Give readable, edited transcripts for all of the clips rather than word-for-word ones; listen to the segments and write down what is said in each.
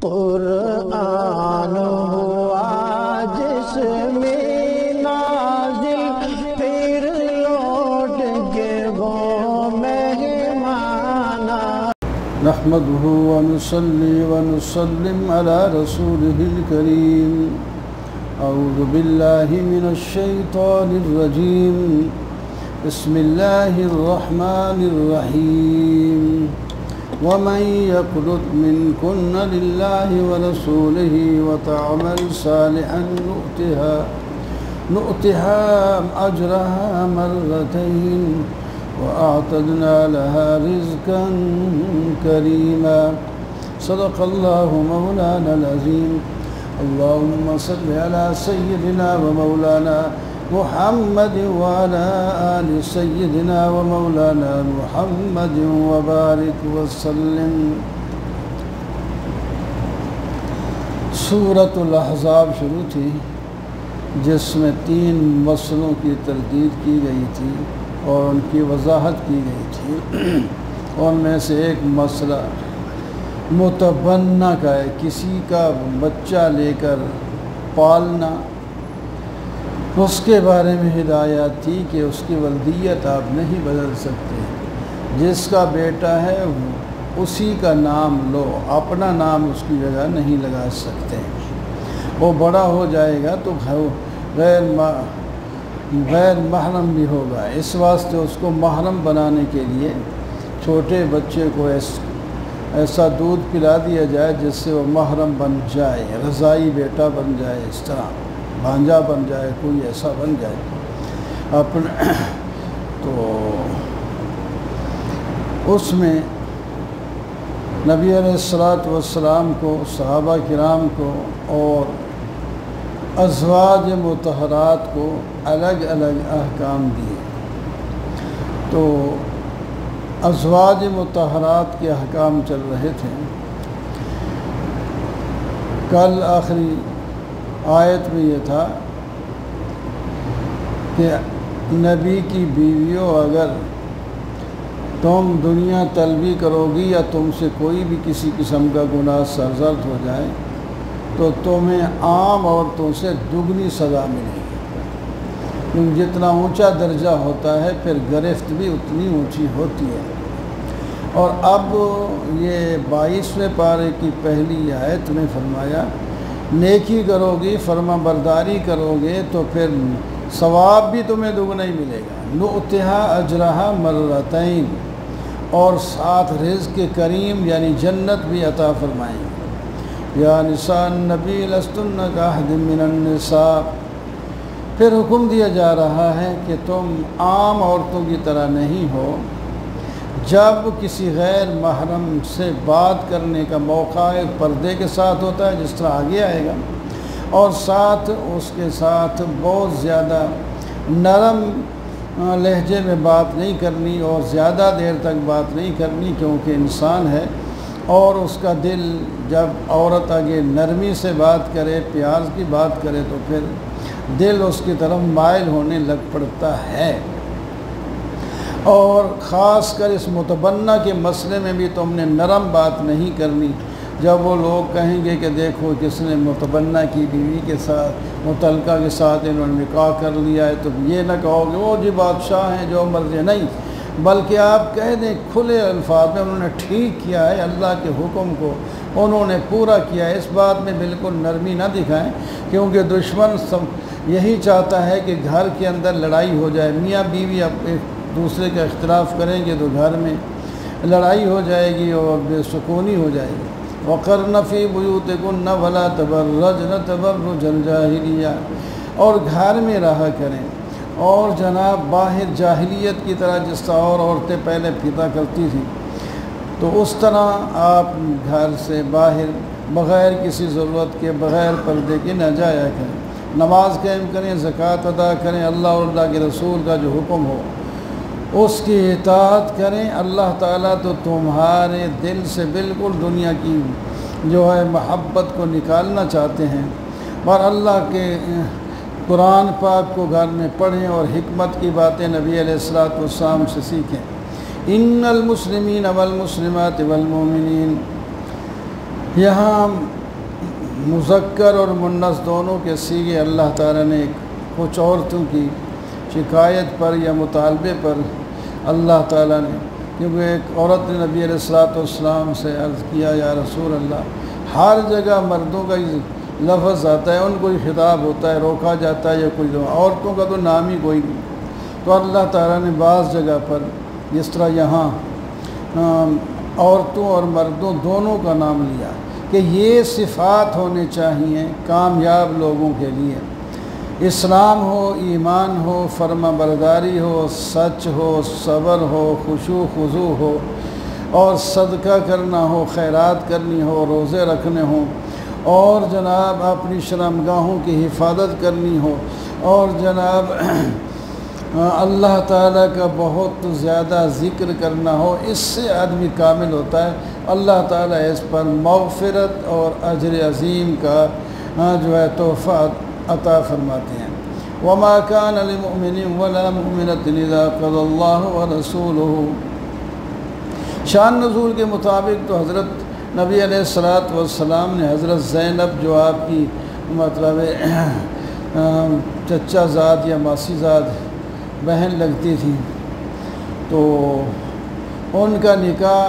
قرآن ہوا جس میں نازل پھر لوٹ کے وہ مہمان نحمده ونصلي ونسلم على رسوله الكريم أعوذ بالله من الشيطان الرجيم بسم الله الرحمن الرحيم ومن يقنت منكن لله ورسوله وتعمل صالحا نؤتها أجرها مرتين وأعتدنا لها رزقا كريما صدق الله مولانا العظيم اللهم صل على سيدنا ومولانا محمد وعلى آل سيدنا ومولانا محمد وبارك وسلم۔ سورۃ الاحزاب شروع تھی جس میں 3 مسئلوں کی تردید کی گئی تھی اور ان کی وضاحت کی گئی تھی۔ ان میں سے ایک مسئلہ متبنہ کا ہے، کسی کا بچہ لے کر پالنا، اس کے بارے میں ہدایت تھی کہ اس کی ولدیت آپ نہیں بدل سکتے، جس کا بیٹا ہے اسی کا نام لو، اپنا نام اس کی جگہ نہیں لگا سکتے۔ وہ بڑا ہو جائے گا تو غیر محرم بھی ہوگا، اس واسطے اس کو محرم بنانے کے لیے چھوٹے بچے کو ایسا دودھ پلا دیا جائے جس سے وہ محرم بن جائے، رضائی بیٹا بن جائے، اس طرح بھانجا بن جائے، کوئی ایسا بن جائے تو اس میں نبی علیہ السلام کو، صحابہ کرام کو اور ازواج مطہرات کو الگ الگ احکام دیے۔ تو ازواج مطہرات کے احکام چل رہے تھے۔ کل آخری آیت میں یہ تھا کہ نبی کی بیویوں اگر تم دنیا طلبی کرو گی یا تم سے کوئی بھی کسی قسم کا گناہ سرزد ہو جائے تو تمہیں عام عورتوں سے دگنی سزا ملے گی، کیونکہ جتنا اونچا درجہ ہوتا ہے پھر گرفت بھی اتنی اونچی ہوتی ہے۔ اور اب یہ 22ویں پارے کی پہلی آیت میں فرمایا نیکی کرو گی، فرما برداری کرو گے تو پھر ثواب بھی تمہیں دگنا ہی ملے گا، نؤتھا اجرہا مرتین، اور ساتھ رزق کریم یعنی جنت بھی عطا فرمائیں گے۔ یا نساء النبی لستن کاحد من النساء، پھر حکم دیا جا رہا ہے کہ تم عام عورتوں کی طرح نہیں ہو۔ جب کسی غیر محرم سے بات کرنے کا موقع ایک پردے کے ساتھ ہوتا ہے جس طرح آگے آئے گا، اور ساتھ اس کے ساتھ بہت زیادہ نرم لہجے میں بات نہیں کرنی اور زیادہ دیر تک بات نہیں کرنی، کیونکہ انسان ہے اور اس کا دل جب عورت آگے نرمی سے بات کرے، پیار کی بات کرے تو پھر دل اس کی طرف مائل ہونے لگ پڑتا ہے۔ اور خاص کر اس متبنہ کے مسئلے میں بھی تم نے نرم بات نہیں کرنی۔ جب وہ لوگ کہیں گے کہ دیکھو کس نے متبنہ کی بیوی کے ساتھ، متعلقہ کے ساتھ انہوں نے نکاح کر لیا ہے، تو یہ نہ کہو گے وہ جی بادشاہ ہیں جو مرضی، نہیں، بلکہ آپ کہہ دیں کھلے الفاظ میں انہوں نے ٹھیک کیا ہے، اللہ کے حکم کو انہوں نے پورا کیا ہے۔ اس بات میں بالکل نرمی نہ دکھائیں، کیونکہ دشمن یہی چاہتا ہے کہ گھر کے اندر لڑائی ہو جائے، میاں بیوی اب ایک دوسرے کا اختلاف کریں گے تو گھر میں لڑائی ہو جائے گی اور بے سکونی ہو جائے گی۔ وَقَرْنَ فِي بُيُوتِكُنَّ وَلَا تَبَرَّجْنَ تَبَرُّجَ الْجَاهِلِيَّةِ، اور گھر میں رہا کریں، اور جناب باہر جاہلیت کی طرح جس طرح اور عورتیں پہلے پھیتا کرتی تھیں تو اس طرح آپ گھر سے باہر بغیر کسی ضرورت کے، بغیر پردے کے نہ جایا کریں، نماز قائم کریں، زکوٰۃ ادا کریں، اللہ اور اللہ کے رسول کا جو حکم ہو اس کی اطاعت کریں۔ اللہ تعالیٰ تو تمہارے دل سے بالکل دنیا کی جو ہے محبت کو نکالنا چاہتے ہیں، اور اللہ کے قرآن پاک کو گھر میں پڑھیں اور حکمت کی باتیں نبی علیہ السلام سے سیکھیں۔ ان المسلمین والمسلمات والمؤمنین، یہاں مذکر اور مؤنث دونوں کے صیغے اللہ تعالیٰ نے کچھ عورتوں کی شکایت پر یا مطالبے پر اللہ تعالیٰ نے، کیونکہ ایک عورت نے نبی علیہ الصلوۃ والسلام سے عرض کیا یا رسول اللہ، ہر جگہ مردوں کا لفظ آتا ہے، ان کو ہی خطاب ہوتا ہے، روکا جاتا ہے یا کوئی، عورتوں کا تو نام ہی کوئی نہیں۔ تو اللہ تعالیٰ نے بعض جگہ پر جس طرح یہاں عورتوں اور مردوں دونوں کا نام لیا کہ یہ صفات ہونے چاہیے کامیاب لوگوں کے لیے، اسلام ہو، ایمان ہو، فرما برداری ہو، سچ ہو، صبر ہو، خشوع خضوع ہو، اور صدقہ کرنا ہو، خیرات کرنی ہو، روزے رکھنے ہوں، اور جناب اپنی شرمگاہوں کی حفاظت کرنی ہو، اور جناب اللہ تعالیٰ کا بہت زیادہ ذکر کرنا ہو، اس سے آدمی کامل ہوتا ہے۔ اللہ تعالیٰ اس پر مغفرت اور اجر عظیم کا جو ہے تحفہ عطا فرماتے ہیں۔ وَمَا كَانَ لِمُؤْمِنٍ وَلَا مُؤْمِنَةٍ إِذَا قَضَى اللَّهُ وَرَسُولُهُ۔ شان نزول کے مطابق تو حضرت نبی علیہ السلام نے حضرت زینب جو آپ کی مطلب چچا زاد یا ماسی زاد بہن لگتی تھی، تو ان کا نکاح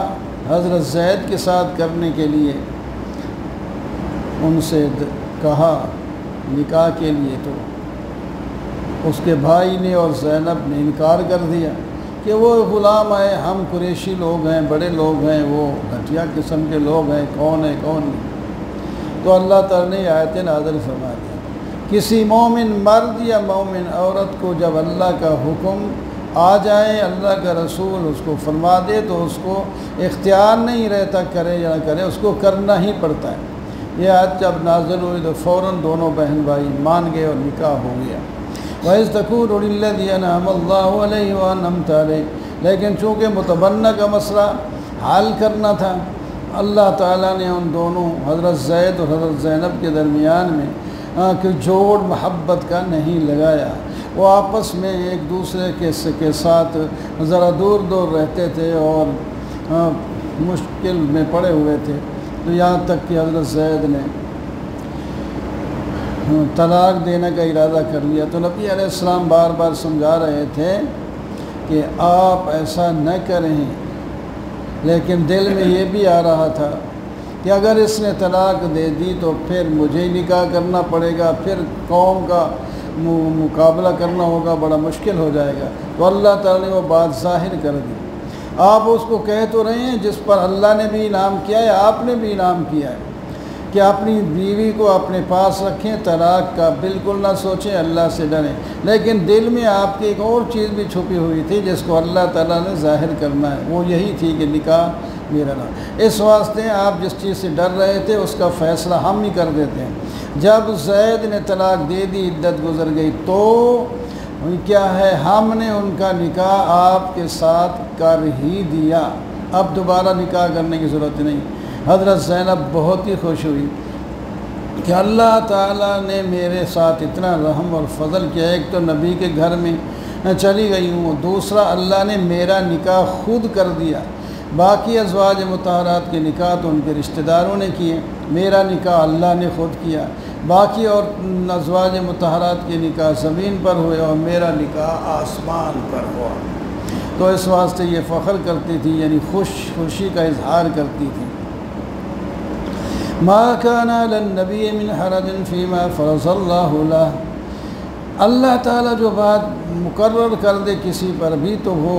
حضرت زید کے ساتھ کرنے کے لیے ان سے کہا نکاح کے لیے، تو اس کے بھائی نے اور زینب نے انکار کر دیا کہ وہ غلام آئے، ہم قریشی لوگ ہیں، بڑے لوگ ہیں، وہ گھٹیا قسم کے لوگ ہیں، کون ہے کون نہیں۔ تو اللہ تعالیٰ نے آیت نازل فرما دی، کسی مومن مرد یا مومن عورت کو جب اللہ کا حکم آ جائے، اللہ کا رسول اس کو فرما دے، تو اس کو اختیار نہیں رہتا کرے یا نہ کرے، اس کو کرنا ہی پڑتا ہے۔ یہ آیت جب نازل ہوئی تو فوراً دونوں بہن بھائی مان گئے اور نکاح ہو گیا۔ وَإِذْ تَقُولُ لِلَّذِي أَنْعَمَ اللَّهُ عَلَيْهِ وَأَنْعَمْتَ عَلَيْهِ، لیکن چونکہ متبنہ کا مسئلہ حل کرنا تھا، اللہ تعالیٰ نے ان دونوں حضرت زید اور حضرت زینب کے درمیان میں کہ جوڑ محبت کا نہیں لگایا، وہ آپس میں ایک دوسرے کے ساتھ ذرا دور دور رہتے تھے اور مشکل میں پڑے ہوئے تھے، تو یہاں تک کہ حضرت زید نے طلاق دینے کا ارادہ کر لیا۔ تو نبی علیہ السلام بار بار سمجھا رہے تھے کہ آپ ایسا نہ کریں، لیکن دل میں یہ بھی آ رہا تھا کہ اگر اس نے طلاق دے دی تو پھر مجھے ہی نکاح کرنا پڑے گا، پھر قوم کا مقابلہ کرنا ہوگا، بڑا مشکل ہو جائے گا۔ تو اللہ تعالیٰ نے وہ بات ظاہر کر دی۔ آپ اس کو کہہ تو رہے ہیں جس پر اللہ نے بھی انعام کیا ہے، آپ نے بھی انعام کیا ہے کہ اپنی بیوی کو اپنے پاس رکھیں، طلاق کا بالکل نہ سوچیں، اللہ سے ڈریں، لیکن دل میں آپ کی ایک اور چیز بھی چھپی ہوئی تھی جس کو اللہ تعالیٰ نے ظاہر کرنا ہے، وہ یہی تھی کہ نکاح میرا نہ، اس واسطے آپ جس چیز سے ڈر رہے تھے اس کا فیصلہ ہم ہی کر دیتے ہیں۔ جب زید نے طلاق دے دی، عدت گزر گئی، تو کیا ہے، ہم نے ان کا نکاح آپ کے ساتھ کر ہی دیا، اب دوبارہ نکاح کرنے کی ضرورت نہیں۔ حضرت زینب بہت ہی خوش ہوئی کہ اللہ تعالیٰ نے میرے ساتھ اتنا رحم اور فضل کیا، ایک تو نبی کے گھر میں چلی گئی ہوں، دوسرا اللہ نے میرا نکاح خود کر دیا۔ باقی ازواج مطہرات کے نکاح تو ان کے رشتہ داروں نے کیے، میرا نکاح اللہ نے خود کیا۔ باقی اور ازواج مطہرات کے نکاح زمین پر ہوئے اور میرا نکاح آسمان پر ہوا۔ تو اس واسطے یہ فخر کرتی تھی، یعنی خوشی کا اظہار کرتی تھی۔ ما كان على النبي من حرج فيما فرض الله له، اللہ تعالیٰ جو بات مقرر کر دے کسی پر بھی تو وہ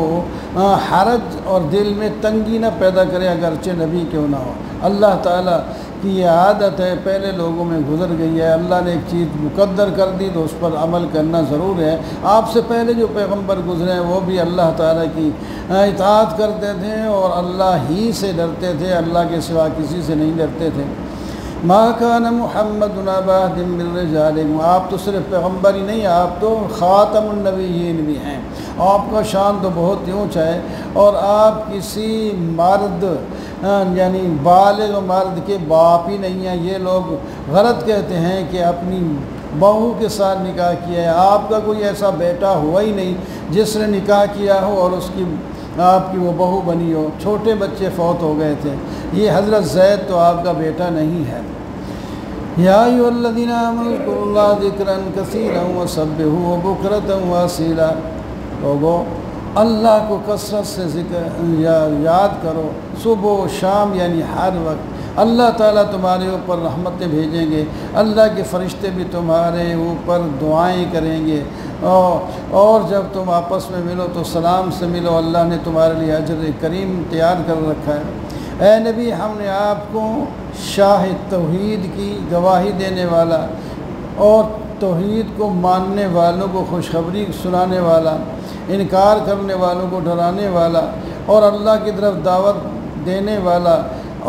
حرج اور دل میں تنگی نہ پیدا کرے، اگرچہ نبی کیوں نہ ہو۔ اللہ تعالیٰ کی یہ عادت ہے، پہلے لوگوں میں گزر گئی ہے، اللہ نے ایک چیز مقدر کر دی تو اس پر عمل کرنا ضرور ہے۔ آپ سے پہلے جو پیغمبر گزرے ہیں وہ بھی اللہ تعالیٰ کی اطاعت کرتے تھے اور اللہ ہی سے ڈرتے تھے، اللہ کے سوا کسی سے نہیں ڈرتے تھے۔ ما کان محمد ابا احد من رجالکم، آپ تو صرف پیغمبر ہی نہیں، آپ تو خاتم النبیین بھی ہیں، آپ کا شان تو بہت ہی اونچا ہے، اور آپ کسی مرد یعنی بالغ مرد کے باپ ہی نہیں ہیں۔ یہ لوگ غلط کہتے ہیں کہ اپنی بہو کے ساتھ نکاح کیا ہے، آپ کا کوئی ایسا بیٹا ہوا ہی نہیں جس نے نکاح کیا ہو اور اس کی آپ کی وہ بہو بنی ہو، چھوٹے بچے فوت ہو گئے تھے۔ یہ حضرت زید تو آپ کا بیٹا نہیں ہے۔ یا ایھا الذین آمنوا اذکروا اللہ ذکرا کثیرا وسبحوہ بکرۃ واصیلا، لوگو اللہ کو کثرت سے یاد کرو، صبح و شام یعنی ہر وقت۔ اللہ تعالیٰ تمہارے اوپر رحمتیں بھیجیں گے، اللہ کے فرشتے بھی تمہارے اوپر دعائیں کریں گے، اور جب تم آپس میں ملو تو سلام سے ملو، اللہ نے تمہارے لیے اجر کریم تیار کر رکھا ہے۔ اے نبی، ہم نے آپ کو شاہد توحید کی گواہی دینے والا اور توحید کو ماننے والوں کو خوشخبری سنانے والا، انکار کرنے والوں کو ڈرانے والا اور اللہ کی طرف دعوت دینے والا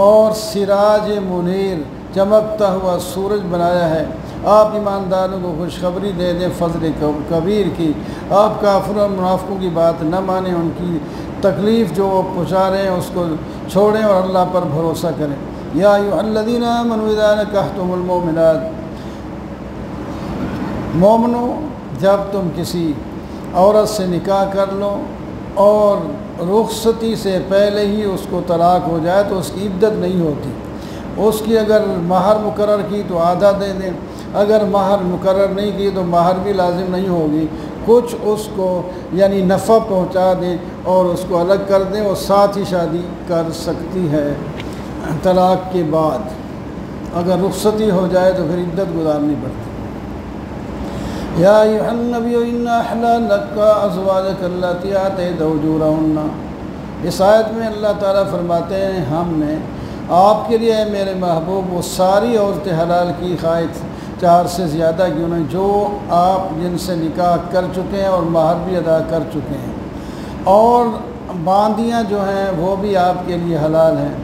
اور سراج منیر چمکتا ہوا سورج بنایا ہے۔ آپ ایمانداروں کو خوشخبری دے دیں فضل کبیر کی۔ آپ کافروں اور منافقوں کی بات نہ مانیں، ان کی تکلیف جو وہ پہنچا رہے ہیں اس کو چھوڑیں اور اللہ پر بھروسہ کریں۔ یا ایھا الذین آمنوا اذا نکحتم المؤمنات، مومنو جب تم کسی عورت سے نکاح کر لو اور رخصتی سے پہلے ہی اس کو طلاق ہو جائے تو اس کی عدت نہیں ہوتی۔ اس کی اگر مہر مقرر کی تو آدھا دے دیں، اگر مہر مقرر نہیں کی تو مہر بھی لازم نہیں ہوگی، کچھ اس کو یعنی نفع پہنچا دیں اور اس کو الگ کر دیں، اور ساتھ ہی شادی کر سکتی ہے۔ طلاق کے بعد اگر رخصتی ہو جائے تو پھر عدت گزارنی پڑتی۔ یا ایھا النبی انا احللنا لک ازواجک اللاتی آتیت اجورہن، اس آیت میں اللہ تعالیٰ فرماتے ہیں ہم نے آپ کے لیے میرے محبوب وہ ساری عورتیں حلال کی، خواہ 4 سے زیادہ کیوں نہیں، جو آپ جن سے نکاح کر چکے ہیں اور مہر بھی ادا کر چکے ہیں، اور باندیاں جو ہیں وہ بھی آپ کے لیے حلال ہیں،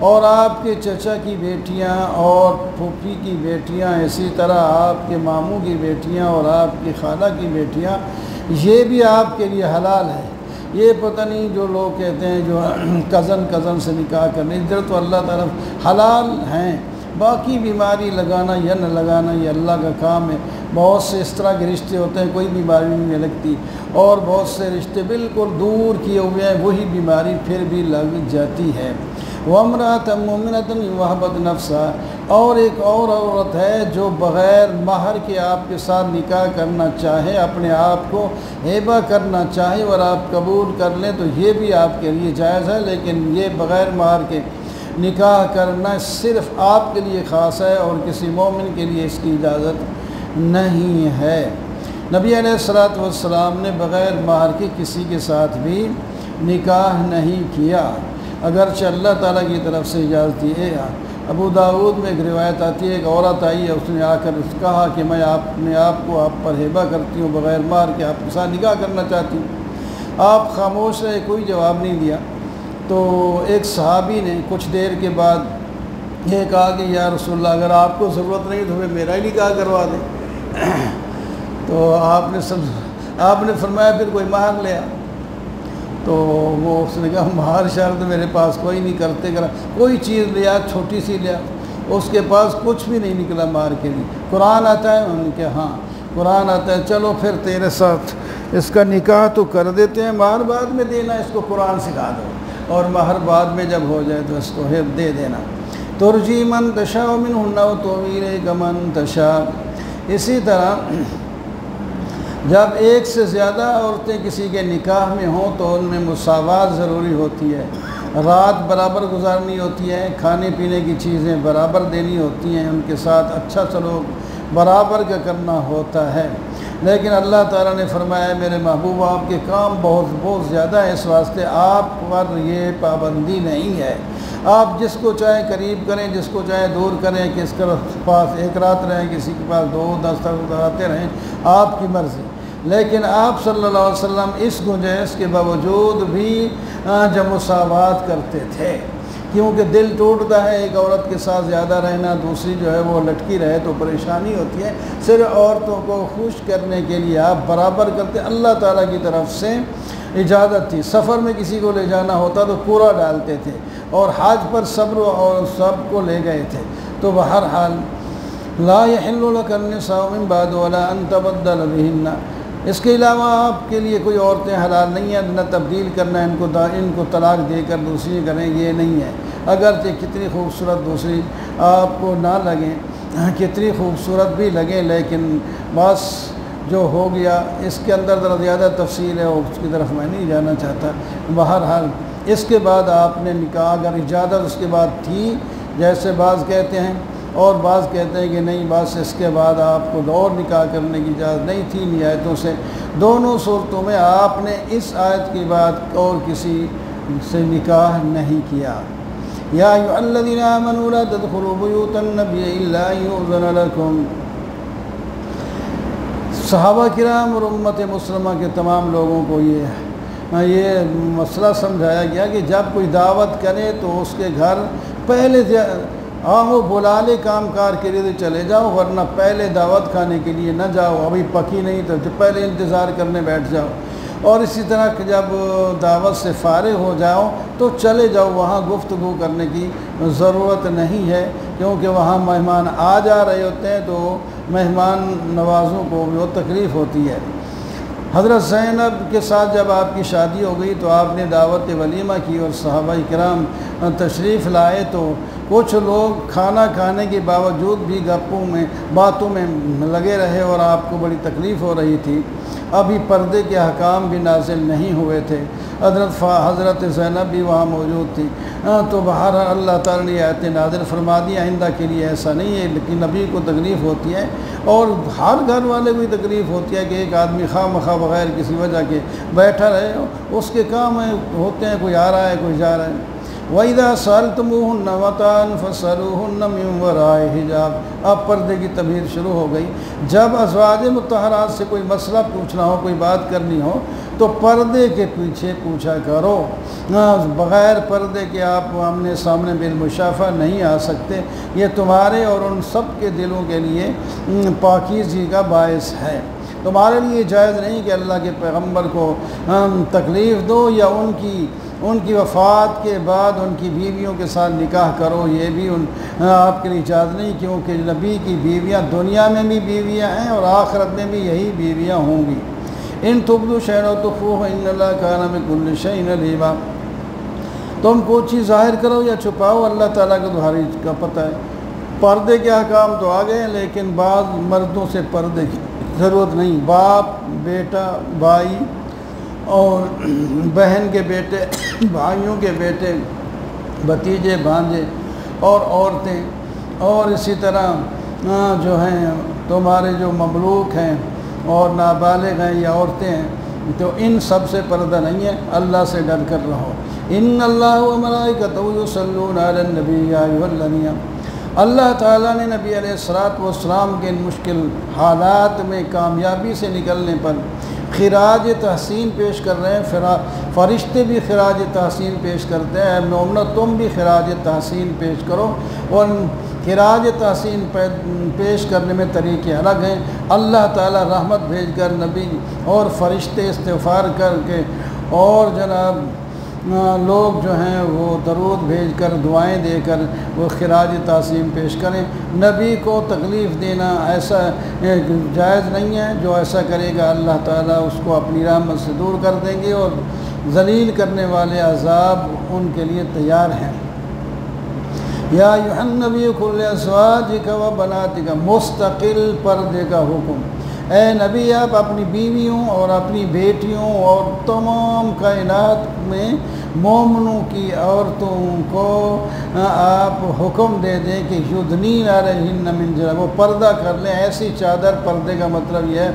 اور آپ کے چچا کی بیٹیاں اور پھوپھی کی بیٹیاں، اسی طرح آپ کے ماموں کی بیٹیاں اور آپ کی خالہ کی بیٹیاں، یہ بھی آپ کے لیے حلال ہے۔ یہ پتہ نہیں جو لوگ کہتے ہیں جو کزن سے نکاح کرنے، ادھر تو اللہ تعالیٰ حلال ہیں، باقی بیماری لگانا یا نہ لگانا یہ اللہ کا کام ہے۔ بہت سے اس طرح کے رشتے ہوتے ہیں کوئی بیماری نہیں لگتی، اور بہت سے رشتے بالکل دور کیے ہوئے ہیں وہی بیماری پھر بھی لگ جاتی ہے۔ وامرأۃ مؤمنۃ وہبت نفسہا، اور ایک اور عورت ہے جو بغیر مہر کے آپ کے ساتھ نکاح کرنا چاہے، اپنے آپ کو ہیبہ کرنا چاہے اور آپ قبول کر لیں تو یہ بھی آپ کے لیے جائز ہے، لیکن یہ بغیر مہر کے نکاح کرنا صرف آپ کے لیے خاص ہے اور کسی مومن کے لیے اس کی اجازت نہیں ہے۔ نبی علیہ الصلوۃ والسلام نے بغیر مہر کے کسی کے ساتھ بھی نکاح نہیں کیا، اگرچہ اللہ تعالیٰ کی طرف سے اجازت دی ہے۔ ابو داؤد میں ایک روایت آتی ہے، ایک عورت آئی ہے، اس نے آ کر کہا کہ میں اپنے آپ کو آپ پر ہیبہ کرتی ہوں، بغیر مہر کے آپ کے ساتھ نکاح کرنا چاہتی ہوں۔ آپ خاموش رہے، کوئی جواب نہیں دیا۔ تو ایک صحابی نے کچھ دیر کے بعد یہ کہا کہ یا رسول اللہ، اگر آپ کو ضرورت نہیں تو میرا ہی نکاح کروا دیں۔ تو آپ نے فرمایا پھر کوئی مہر لیا؟ تو وہ اس نے کہا مہر شرط میرے پاس کوئی نہیں کرتے، کوئی چیز لیا چھوٹی سی لیا، اس کے پاس کچھ بھی نہیں نکلا مہر کے لیے۔ قرآن آتا ہے؟ انہوں نے کہا ہاں قرآن آتا ہے، چلو پھر تیرے ساتھ اس کا نکاح تو کر دیتے ہیں، مہر بعد میں دینا، اس کو قرآن سکھا دو، اور مہر بعد میں جب ہو جائے تو اس کو دے دینا۔ ترجی من تشاء منہن وتؤوی الیک من تشاء، اسی طرح جب ایک سے زیادہ عورتیں کسی کے نکاح میں ہوں تو ان میں مساوات ضروری ہوتی ہے، رات برابر گزارنی ہوتی ہے، کھانے پینے کی چیزیں برابر دینی ہوتی ہیں، ان کے ساتھ اچھا سلوک برابر کا کرنا ہوتا ہے۔ لیکن اللہ تعالیٰ نے فرمایا میرے محبوب آپ کے کام بہت زیادہ ہے، اس واسطے آپ پر یہ پابندی نہیں ہے، آپ جس کو چاہیں قریب کریں، جس کو چاہیں دور کریں، کس کے پاس ایک رات رہیں، کسی کے پاس 2-10 تک آتے رہیں، آپ کی مرضی۔ لیکن آپ صلی اللہ علیہ وسلم اس گنجائش کے باوجود بھی جب مساوات کرتے تھے، کیونکہ دل ٹوٹتا ہے ایک عورت کے ساتھ زیادہ رہنا، دوسری جو ہے وہ لٹکی رہے تو پریشانی ہوتی ہے، صرف عورتوں کو خوش کرنے کے لیے آپ برابر کرتے۔ اللہ تعالیٰ کی طرف سے اجازت تھی، سفر میں کسی کو لے جانا ہوتا تو پورا ڈالتے تھے، اور حج پر صبر اور سب کو لے گئے تھے۔ تو بہرحال لا يحل لك النساء من بعد ولا ان تبدل بهن، اس کے علاوہ آپ کے لیے کوئی عورتیں حلال نہیں ہیں، نہ تبدیل کرنا ان کو طلاق دے کر دوسری کریں، یہ نہیں ہے۔ اگرچہ کتنی خوبصورت دوسری آپ کو نہ لگیں، کتنی خوبصورت بھی لگیں، لیکن بس جو ہو گیا اس کے اندر ذرا زیادہ تفصیل ہے اور اس کی طرف میں نہیں جانا چاہتا۔ بہرحال اس کے بعد آپ نے نکاح، اگر اجازت اس کے بعد تھی جیسے بعض کہتے ہیں، اور بعض کہتے ہیں کہ نہیں بس اس کے بعد آپ کو اور نکاح کرنے کی اجازت نہیں تھی ان آیتوں سے، دونوں صورتوں میں آپ نے اس آیت کے بعد اور کسی سے نکاح نہیں کیا۔ یا ایھا الذین آمنوا لا تدخلوا بیوت النبی الا ان یؤذن لکم۔ صحابہ کرام اور امت مسلمہ کے تمام لوگوں کو یہ مسئلہ سمجھایا گیا کہ جب کوئی دعوت کرے تو اس کے گھر پہلے وہ بلا لے کام کار کے لیے چلے جاؤ، ورنہ پہلے دعوت کھانے کے لیے نہ جاؤ، ابھی پکی نہیں تو پہلے انتظار کرنے بیٹھ جاؤ۔ اور اسی طرح جب دعوت سے فارغ ہو جاؤ تو چلے جاؤ، وہاں گفتگو کرنے کی ضرورت نہیں ہے، کیونکہ وہاں مہمان آ جا رہے ہوتے ہیں تو مہمان نوازوں کو بھی وہ تکلیف ہوتی ہے۔ حضرت زینب کے ساتھ جب آپ کی شادی ہو گئی تو آپ نے دعوت ولیمہ کی اور صحابہ کرام تشریف لائے، تو کچھ لوگ کھانا کھانے کے باوجود بھی گپوں میں باتوں میں لگے رہے اور آپ کو بڑی تکلیف ہو رہی تھی۔ ابھی پردے کے احکام بھی نازل نہیں ہوئے تھے، حضرت زینب بھی وہاں موجود تھی، تو بہرحال اللہ تعالیٰ نے آیتیں نازل فرما دی آئندہ کے لیے ایسا نہیں ہے، لیکن نبی کو تکلیف ہوتی ہے اور ہر گھر والے کو تکلیف ہوتی ہے کہ ایک آدمی خواہ مخواہ بغیر کسی وجہ کے بیٹھا رہے، اس کے کام ہوتے ہیں، کوئی آ رہا ہے کوئی جا رہا ہے۔ وَإِذَا سَأَلْتُمُوهُنَّ مَتَاعًا فَاسْأَلُوهُنَّ مِنْ وَرَاءِ حِجَابٍ۔ اب پردے کی تبہیر شروع ہو گئی۔ جب ازواج مطہرات سے کوئی مسئلہ پوچھنا ہو، کوئی بات کرنی ہو تو پردے کے پیچھے پوچھا کرو، بغیر پردے کے آپ آمنے سامنے بالمشافہ نہیں آ سکتے۔ یہ تمہارے اور ان سب کے دلوں کے لیے پاکیزگی کا باعث ہے۔ تمہارے لیے جائز نہیں کہ اللہ کے پیغمبر کو تکلیف دو یا ان کی وفات کے بعد ان کی بیویوں کے ساتھ نکاح کرو، یہ بھی آپ کے لیے اجازت نہیں، کیونکہ نبی کی بیویاں دنیا میں بھی بیویاں ہیں اور آخرت میں بھی یہی بیویاں ہوں گی۔ ان تبدوا شیئا او تخفوہ ان اللہ کان بکل شیء علیما۔ تم کوئی چیز ظاہر کرو یا چھپاؤ، اللہ تعالیٰ کو تمہاری کا پتہ ہے۔ پردے کے احکام تو آ گئے ہیں، لیکن بعض مردوں سے پردے کی ضرورت نہیں۔ باپ، بیٹا، بھائی اور بہن کے بیٹے، بھائیوں کے بیٹے، بھتیجے، بھانجے اور عورتیں، اور اسی طرح جو ہیں تمہارے جو مملوک ہیں اور نابالغ ہیں یا عورتیں ہیں، تو ان سب سے پردہ نہیں ہے، اللہ سے ڈر کر رہو۔ ان اللہ و ملائکتہ یصلون علی النبی یا ایھا الذین، اللہ تعالیٰ نے نبی علیہ الصلوۃ والسلام کے ان مشکل حالات میں کامیابی سے نکلنے پر خراج تحسین پیش کر رہے ہیں۔ فرشتے بھی خراج تحسین پیش کرتے ہیں، اے مومنو تم بھی خراج تحسین پیش کرو۔ اور خراج تحسین پیش کرنے میں طریقے الگ ہیں۔ اللہ تعالیٰ رحمت بھیج کر نبی اور فرشتے استغفار کر کے اور جناب لوگ جو ہیں وہ درود بھیج کر دعائیں دے کر وہ خراج تحسین پیش کریں۔ نبی کو تکلیف دینا ایسا جائز نہیں ہے، جو ایسا کرے گا اللہ تعالیٰ اس کو اپنی رحمت سے دور کر دیں گے اور ذلیل کرنے والے عذاب ان کے لیے تیار ہیں۔ یا ایھا النبی قل لازواجک و بناتک، مستقل پردے کا حکم۔ اے نبی آپ اپنی بیویوں اور اپنی بیٹیوں اور تمام کائنات میں مومنوں کی عورتوں کو آپ حکم دے دیں کہ یدنین علیہن من جلابیبہن، وہ پردہ کر لیں۔ ایسی چادر، پردے کا مطلب یہ ہے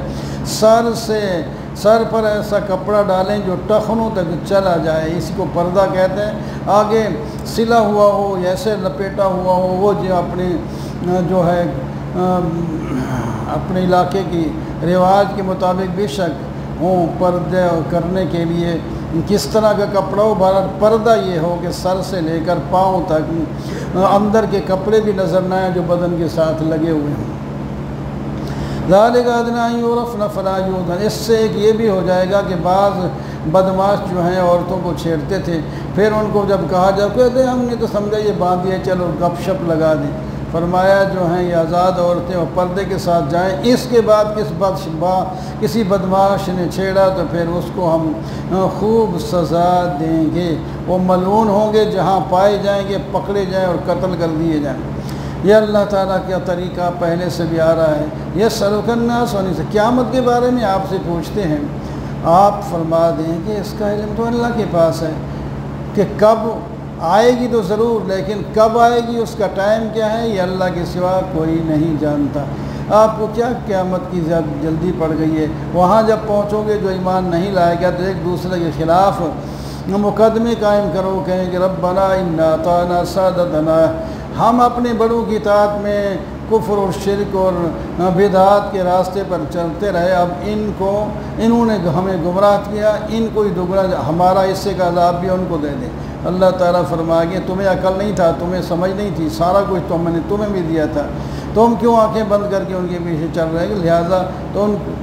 سر پر ایسا کپڑا ڈالیں جو ٹخنوں تک چلا جائے، اسی کو پردہ کہتے ہیں۔ آگے سلا ہوا ہو، ایسے لپیٹا ہوا ہو، وہ جو جو ہے اپنے علاقے کی رواج کے مطابق بے شک ہوں پردے کرنے کے لیے کس طرح کا کپڑا ہو، پردہ یہ ہو کہ سر سے لے کر پاؤں تک اندر کے کپڑے بھی نظر نہ آئیں جو بدن کے ساتھ لگے ہوئے ہیں۔ ذالک ادنی ان یعرفن فلا یؤذین، اس سے ایک یہ بھی ہو جائے گا کہ بعض بدماش جو ہیں عورتوں کو چھیڑتے تھے، پھر ان کو جب کہا جائے کہتے ہم نے تو سمجھا یہ باندھی ہے، چلو گپ شپ لگا دیں، فرمایا جو ہیں یہ آزاد عورتیں اور پردے کے ساتھ جائیں، اس کے بعد کسی بدماش نے چھیڑا تو پھر اس کو ہم خوب سزا دیں گے، وہ ملعون ہوں گے، جہاں پائے جائیں گے پکڑے جائیں اور قتل کر دیے جائیں۔ یہ اللہ تعالیٰ کا طریقہ پہلے سے بھی آ رہا ہے۔ یہ سلوک الناس ہونے سے قیامت کے بارے میں آپ سے پوچھتے ہیں، آپ فرما دیں کہ اس کا علم تو اللہ کے پاس ہے کہ کب آئے گی تو ضرور، لیکن کب آئے گی اس کا ٹائم کیا ہے یہ اللہ کے سوا کوئی نہیں جانتا۔ آپ کو کیا قیامت کی جلدی پڑ گئی ہے؟ وہاں جب پہنچو گے جو ایمان نہیں لائے گا تو ایک دوسرے کے خلاف مقدمے قائم کرو، کہیں کہ ربنا انا اطعنا سادتنا، ہم اپنے بڑوں کی اطاعت میں کفر اور شرک اور بدعات کے راستے پر چلتے رہے، اب انہوں نے ہمیں گمراہ کیا، ان کو ہی دوگنا ہمارا حصے کا عذاب بھی ان کو دے دیں۔ اللہ تعالیٰ فرمائے گے تمہیں عقل نہیں تھا، تمہیں سمجھ نہیں تھی، سارا کچھ تو میں نے تمہیں بھی دیا تھا، تم کیوں آنکھیں بند کر کے ان کے پیچھے چل رہے ہیں؟ لہٰذا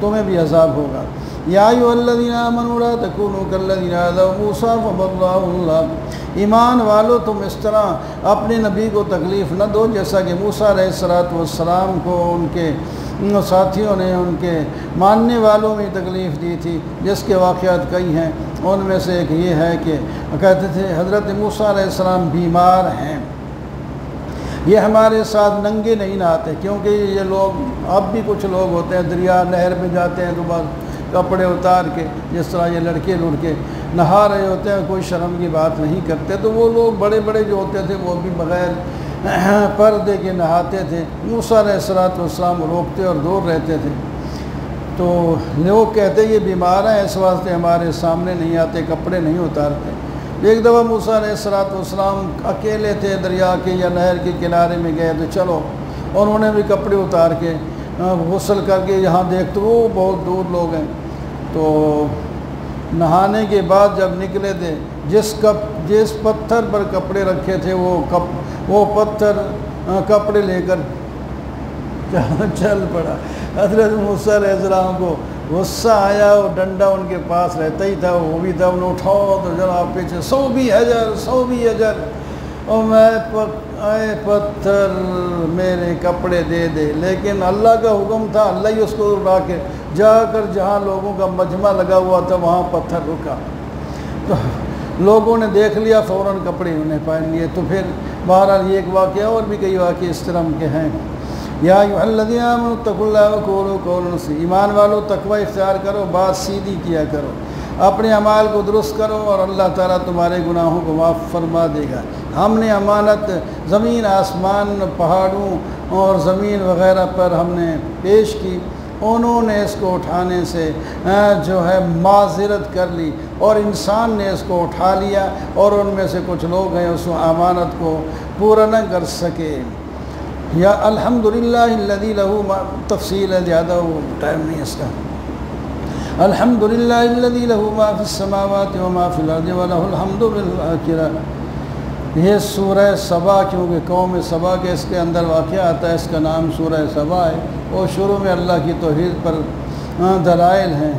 تمہیں بھی عذاب ہوگا۔ یا ایھا الذین آمنوا لا تکونوا کالذین آذوا موسیٰ فبرأہ اللہ، ایمان والو تم اس طرح اپنے نبی کو تکلیف نہ دو جیسا کہ موسیٰ علیہ السلام کو ان کے ساتھیوں نے ان کے ماننے والوں میں تکلیف دی تھی، جس کے واقعات کئی ہیں۔ ان میں سے ایک یہ ہے کہ کہتے تھے حضرت موسیٰ علیہ السلام بیمار ہیں، یہ ہمارے ساتھ ننگے نہیں نہاتے، کیونکہ یہ لوگ اب بھی کچھ لوگ ہوتے ہیں دریا نہر میں جاتے ہیں تو بس کپڑے اتار کے، جس طرح یہ لڑکے لڑکے نہا رہے ہوتے ہیں، کوئی شرم کی بات نہیں کرتے، تو وہ لوگ بڑے بڑے جو ہوتے تھے وہ بھی بغیر پردے کے نہاتے تھے۔ موسیٰ علیہ السلام روکتے اور دور رہتے تھے، تو لوگ کہتے یہ بیمار ہیں اس واسطے ہمارے سامنے نہیں آتے، کپڑے نہیں اتارتے۔ ایک دفعہ موسیٰ علیہ السلام اکیلے تھے، دریا کے یا نہر کے کنارے میں گئے تو چلو انہوں نے بھی کپڑے اتار کے غسل کر کے یہاں دیکھتے وہ بہت دور لوگ ہیں، تو نہانے کے بعد جب نکلے تھے جس پتھر پر کپڑے رکھے تھے وہ پتھر کپڑے لے کر چل پڑا۔ حضرت موسیٰ علیہ السلام کو غصہ آیا، وہ ڈنڈا ان کے پاس رہتا ہی تھا، وہ بھی تھا، انہوں اٹھاؤ تو جناب پیچھے 100 بھی حجر اور میں اے پتھر میرے کپڑے دے دے، لیکن اللہ کا حکم تھا، اللہ ہی اس کو اڑا کے جا کر جہاں لوگوں کا مجمع لگا ہوا تھا وہاں پتھر رکا، تو لوگوں نے دیکھ لیا فوراً کپڑے انہیں پہن لیے۔ تو پھر بہرحال یہ ایک واقعہ اور بھی کئی واقعے اس طرح کے ہیں۔ یا ایھا الذین آمنوا اتقوا اللہ وقولوا قولا سدیدا، ایمان والو تقوی اختیار کرو، بات سیدھی کیا کرو، اپنے اعمال کو درست کرو اور اللہ تعالیٰ تمہارے گناہوں کو معاف فرما دے گا۔ ہم نے امانت زمین آسمان پہاڑوں اور زمین وغیرہ پر ہم نے پیش کی، انہوں نے اس کو اٹھانے سے جو ہے معذرت کر لی اور انسان نے اس کو اٹھا لیا، اور ان میں سے کچھ لوگ ہیں اس امانت کو پورا نہ کر سکے۔ یا الحمدللہ الذی لہ تفصیل ہے، زیادہ وہ ٹائم نہیں اس کا۔ الحمدللہ الذی لہ ما فی السماوات وما فی الارض ولہ الحمد بالآخرہ۔ یہ سورہ سبا، کیونکہ قوم سبا کے اس کے اندر واقعہ آتا ہے، اس کا نام سورہ سبا ہے، اور شروع میں اللہ کی توحید پر دلائل ہیں۔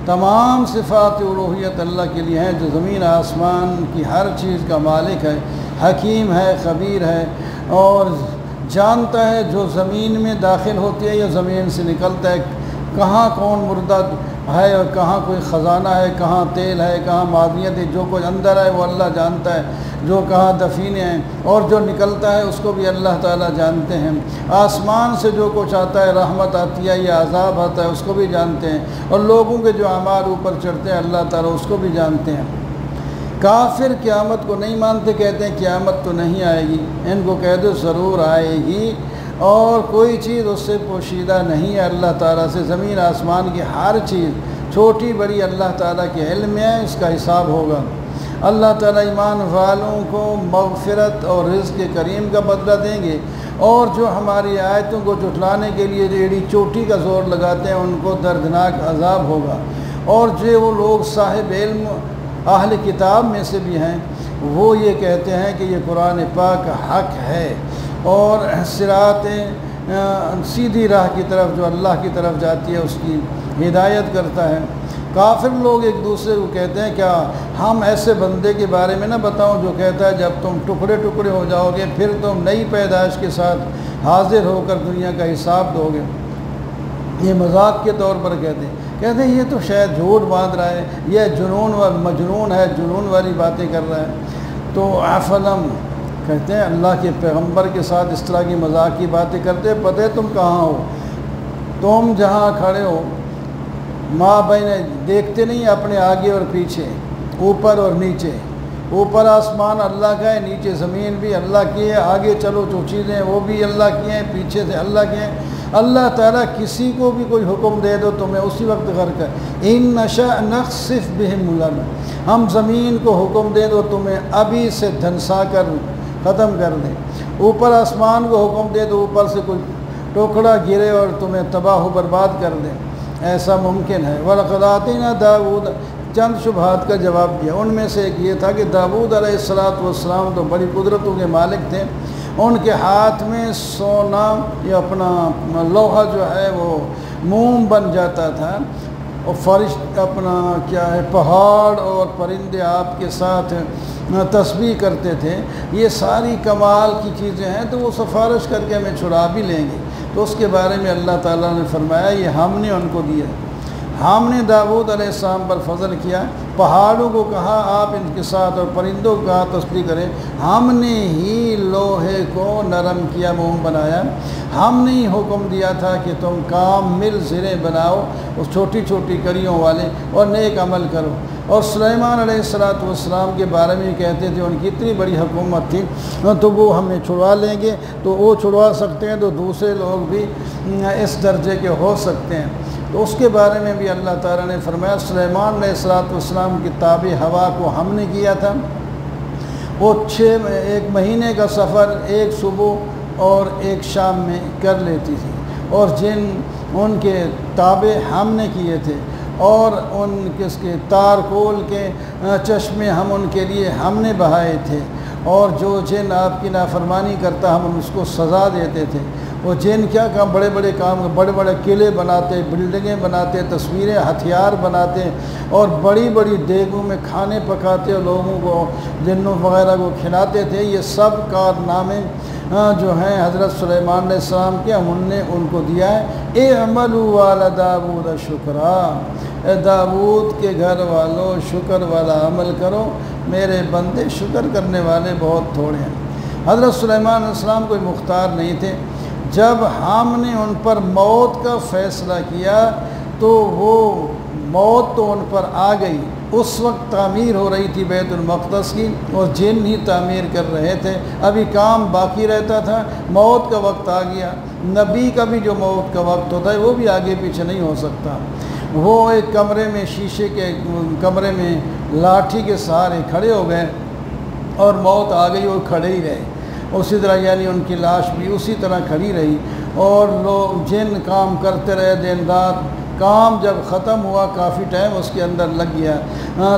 تمام صفات الوہیت اللہ کے لیے ہیں، جو زمین آسمان کی ہر چیز کا مالک ہے، حکیم ہے، خبیر ہے، اور جانتا ہے جو زمین میں داخل ہوتی ہے یا زمین سے نکلتا ہے، کہاں کون مردہ ہے اور کہاں کوئی خزانہ ہے، کہاں تیل ہے، کہاں معدنیت ہے، جو کچھ اندر ہے وہ اللہ جانتا ہے، جو کہاں دفینے ہیں، اور جو نکلتا ہے اس کو بھی اللہ تعالیٰ جانتے ہیں۔ آسمان سے جو کچھ آتا ہے، رحمت آتی ہے یا عذاب آتا ہے، اس کو بھی جانتے ہیں، اور لوگوں کے جو اعمال اوپر چڑھتے ہیں اللہ تعالیٰ اس کو بھی جانتے ہیں۔ کافر قیامت کو نہیں مانتے، کہتے ہیں قیامت تو نہیں آئے گی، ان کو کہہ دو ضرور آئے گی، اور کوئی چیز اس سے پوشیدہ نہیں ہے اللہ تعالیٰ سے۔ زمین آسمان کی ہر چیز چھوٹی بڑی اللہ تعالیٰ کے علم میں ہے، اس کا حساب ہوگا۔ اللہ تعالیٰ ایمان والوں کو مغفرت اور رزق کریم کا بدلہ دیں گے، اور جو ہماری آیتوں کو جھٹلانے کے لیے ایڑی چوٹی کا زور لگاتے ہیں ان کو دردناک عذاب ہوگا۔ اور جو وہ لوگ صاحب علم اہل کتاب میں سے بھی ہیں، وہ یہ کہتے ہیں کہ یہ قرآن پاک حق ہے اور صراط سیدھی راہ کی طرف جو اللہ کی طرف جاتی ہے اس کی ہدایت کرتا ہے۔ کافر لوگ ایک دوسرے کو کہتے ہیں کیا ہم ایسے بندے کے بارے میں نہ بتاؤں جو کہتا ہے جب تم ٹکڑے ٹکڑے ہو جاؤ گے پھر تم نئی پیدائش کے ساتھ حاضر ہو کر دنیا کا حساب دو گے۔ یہ مذاق کے طور پر کہتے ہیں یہ تو شاید جھوٹ باندھ رہا ہے، یہ جنون و مجنون ہے، جنون والی باتیں کر رہا ہے۔ تو افلم کہتے ہیں اللہ کے پیغمبر کے ساتھ اس طرح کی مذاق کی باتیں کرتے، پتہ ہے تم کہاں ہو، تم جہاں کھڑے ہو ماں بہن دیکھتے نہیں اپنے آگے اور پیچھے، اوپر اور نیچے، اوپر آسمان اللہ کا ہے، نیچے زمین بھی اللہ کی ہے، آگے چلو جو چیزیں وہ بھی اللہ کی ہیں، پیچھے سے اللہ کی ہیں۔ اللہ تعالیٰ کسی کو بھی کوئی حکم دے دو تمہیں اسی وقت غرق ہے۔ ان نشأ نخسف بہم الارض، ہم زمین کو حکم دے دو تمہیں ابھی سے دھنسا کر ختم کر دیں، اوپر آسمان کو حکم دے دو اوپر سے کوئی ٹوکڑا گرے اور تمہیں تباہ و برباد کر دیں، ایسا ممکن ہے۔ وَلَقَدْ آتَيْنَا داؤد، چند شبہات کا جواب دیا، ان میں سے ایک یہ تھا کہ داؤد علیہ السلام تو بڑی قدرتوں کے مالک تھے، ان کے ہاتھ میں سونا یا اپنا لوہا جو ہے وہ موم بن جاتا تھا، اور فرشت اپنا کیا ہے پہاڑ اور پرندے آپ کے ساتھ تسبیح کرتے تھے، یہ ساری کمال کی چیزیں ہیں، تو وہ سفارش کر کے ہمیں چھڑا بھی لیں گے۔ تو اس کے بارے میں اللہ تعالیٰ نے فرمایا یہ ہم نے ان کو دیا، ہم نے داؤد علیہ السلام پر فضل کیا، پہاڑوں کو کہا آپ ان کے ساتھ اور پرندوں کو کہا تسبیح کریں، ہم نے ہی لوہے کو نرم کیا، موم بنایا، ہم نے ہی حکم دیا تھا کہ تم کامل زریں بناؤ اس چھوٹی چھوٹی کڑیوں والے اور نیک عمل کرو۔ اور سلیمان علیہ السلام کے بارے میں کہتے تھے ان کی اتنی بڑی حکومت تھی تو وہ ہمیں چھڑوا لیں گے، تو وہ چھڑوا سکتے ہیں تو دوسرے لوگ بھی اس درجے کے ہو سکتے ہیں۔ تو اس کے بارے میں بھی اللہ تعالیٰ نے فرمایا سلیمان علیہ السلام کی تابع ہوا کو ہم نے کیا تھا، وہ 1 مہینے کا سفر ایک صبح اور ایک شام میں کر لیتی تھی، اور جن ان کے تابع ہم نے کیے تھے، اور ان کس کے تارکول کے چشمے ہم کے لیے ہم نے بہائے تھے، اور جو جن آپ کی نافرمانی کرتا ہم اس کو سزا دیتے تھے۔ وہ جن کیا کام بڑے بڑے کام، بڑے بڑے قلعے بناتے، بلڈنگیں بناتے، تصویریں ہتھیار بناتے، اور بڑی بڑی دیگوں میں کھانے پکاتے اور لوگوں کو جنوں وغیرہ کو کھلاتے تھے۔ یہ سب کارنامے جو ہیں حضرت سلیمان علیہ السلام کے ہم نے ان کو دیا ہے۔ اعملوا علی داؤد شکرا، اے داؤد کے گھر والوں شکر والا عمل کرو، میرے بندے شکر کرنے والے بہت تھوڑے ہیں۔ حضرت سلیمان علیہ السلام کوئی مختار نہیں تھے، جب ہم نے ان پر موت کا فیصلہ کیا تو وہ موت تو ان پر آ گئی۔ اس وقت تعمیر ہو رہی تھی بیت المقدس کی، اور جن ہی تعمیر کر رہے تھے، ابھی کام باقی رہتا تھا، موت کا وقت آ گیا۔ نبی کا بھی جو موت کا وقت ہوتا ہے وہ بھی آگے پیچھے نہیں ہو سکتا۔ وہ ایک کمرے میں، شیشے کے کمرے میں لاٹھی کے سہارے کھڑے ہو گئے، اور موت آ گئی، وہ کھڑے ہی رہے اسی طرح، یعنی ان کی لاش بھی اسی طرح کھڑی رہی، اور لوگ جن کام کرتے رہے دن رات۔ کام جب ختم ہوا، کافی ٹائم اس کے اندر لگ گیا،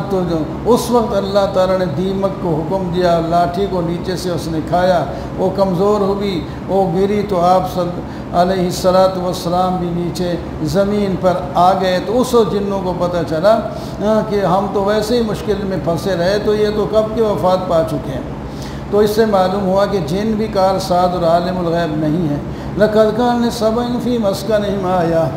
تو اس وقت اللہ تعالیٰ نے دیمک کو حکم دیا، لاٹھی کو نیچے سے اس نے کھایا، وہ کمزور ہوئی، وہ گری تو آپ علیہ السلام بھی نیچے زمین پر آ گئے۔ تو اس جنوں کو پتہ چلا کہ ہم تو ویسے ہی مشکل میں پھنسے رہے، تو یہ تو کب کے وفات پا چکے ہیں۔ تو اس سے معلوم ہوا کہ جن بھی کارساز اور عالم الغیب نہیں ہے۔ لَقَدْ كَانَ لِسَبَإٍ فِي مَسْكَنِهِمْ آیَةٌ،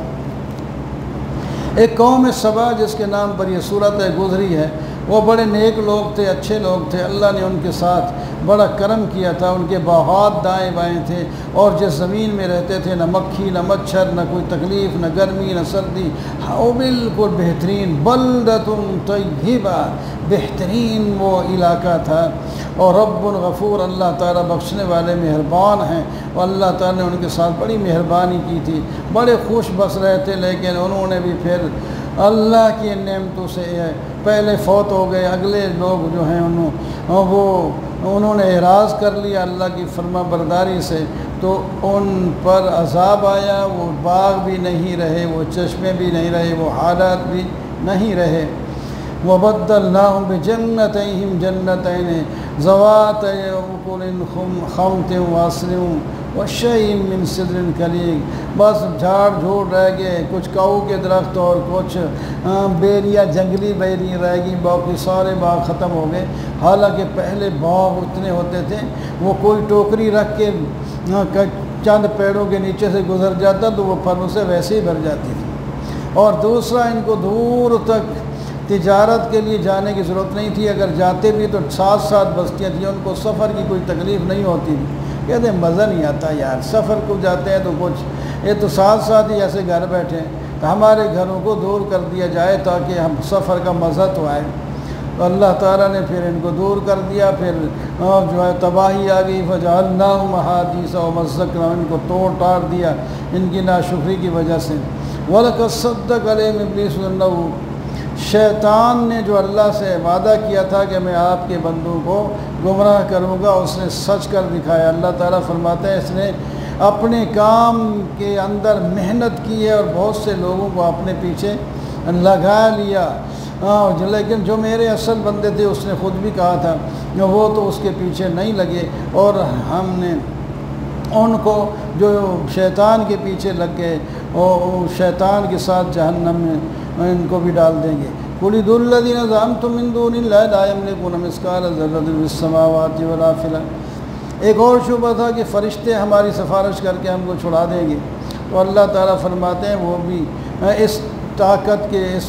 ایک قوم سبا جس کے نام پر یہ صورت گزری ہے، وہ بڑے نیک لوگ تھے، اچھے لوگ تھے، اللہ نے ان کے ساتھ بڑا کرم کیا تھا، ان کے باغات دائیں بائیں تھے، اور جس زمین میں رہتے تھے نہ مکھی نہ مچھر، نہ کوئی تکلیف، نہ گرمی نہ سردی، وہ بالکل بہترین بلدۃ طیبہ، بہترین وہ علاقہ تھا۔ اور رب غفور، اللہ تعالیٰ بخشنے والے مہربان ہیں، اور اللہ تعالیٰ نے ان کے ساتھ بڑی مہربانی کی تھی، بڑے خوش بس رہے تھے، لیکن انہوں نے بھی پھر اللہ کی نعمتوں سے پہلے فوت ہو گئے۔ اگلے لوگ جو ہیں انہوں نے اعراض کر لیا اللہ کی فرما برداری سے، تو ان پر عذاب آیا، وہ باغ بھی نہیں رہے، وہ چشمے بھی نہیں رہے، وہ حالات بھی نہیں رہے۔ وَبَدَّلْنَاهُمْ بِجَنَّتَيْهِمْ جَنَّتَيْنِ ذَوَاتَيْ أُكُلٍ خَمْطٍ وَأَصْلٍ وشیء من صدر کلیل، بس جھاڑ جھوڑ رہ گئے، کچھ کاؤ کے درخت اور کچھ بیریاں جنگلی بیریاں رہ گئی، باقی سارے باغ ختم ہو گئے۔ حالانکہ پہلے باغ اتنے ہوتے تھے، وہ کوئی ٹوکری رکھ کے چند پیڑوں کے نیچے سے گزر جاتا تو وہ پھلوں سے ویسے ہی بھر جاتی تھی۔ اور دوسرا، ان کو دور تک تجارت کے لیے جانے کی ضرورت نہیں تھی، اگر جاتے بھی تو 7 بستیاں تھیں، ان کو سفر کی کوئی تکلیف نہیں ہوتی تھی۔ کہتے ہیں مزہ نہیں آتا یار، سفر کو جاتے ہیں تو کچھ، یہ تو ساتھ ہی ایسے گھر بیٹھے ہیں، تو ہمارے گھروں کو دور کر دیا جائے تاکہ ہم سفر کا مزہ تو آئے۔ تو اللہ تعالیٰ نے پھر ان کو دور کر دیا، پھر جو ہے تباہی آ گئی، فجعلناہم احادیث ومزقناہم، ان کو توڑ ٹاڑ دیا ان کی ناشکری کی وجہ سے۔ وَلَقَدْ صَدَّقَ عَلَيْهِمْ إِبْلِيسُ أَنَّهُ، شیطان نے جو اللہ سے وعدہ کیا تھا کہ میں آپ کے بندوں کو گمراہ کروں گا، اس نے سچ کر دکھایا۔ اللہ تعالیٰ فرماتے ہیں اس نے اپنے کام کے اندر محنت کی ہے اور بہت سے لوگوں کو اپنے پیچھے لگا لیا، لیکن جو میرے اصل بندے تھے اس نے خود بھی کہا تھا وہ تو اس کے پیچھے نہیں لگے، اور ہم نے ان کو جو شیطان کے پیچھے لگ گئے اور شیطان کے ساتھ جہنم میں ان کو بھی ڈال دیں گے۔ قُلِ ادْعُوا الَّذِينَ زَعَمْتُم مِّن دُونِ اللَّهِ لَا يَمْلِكُونَ مِثْقَالَ ذَرَّةٍ فِي السَّمَاوَاتِ وَلَا فِي الْأَرْضِ۔ ایک اور شبہ تھا کہ فرشتے ہماری سفارش کر کے ہم کو چھڑا دیں گے، تو اللہ تعالیٰ فرماتے ہیں وہ بھی اس طاقت کے، اس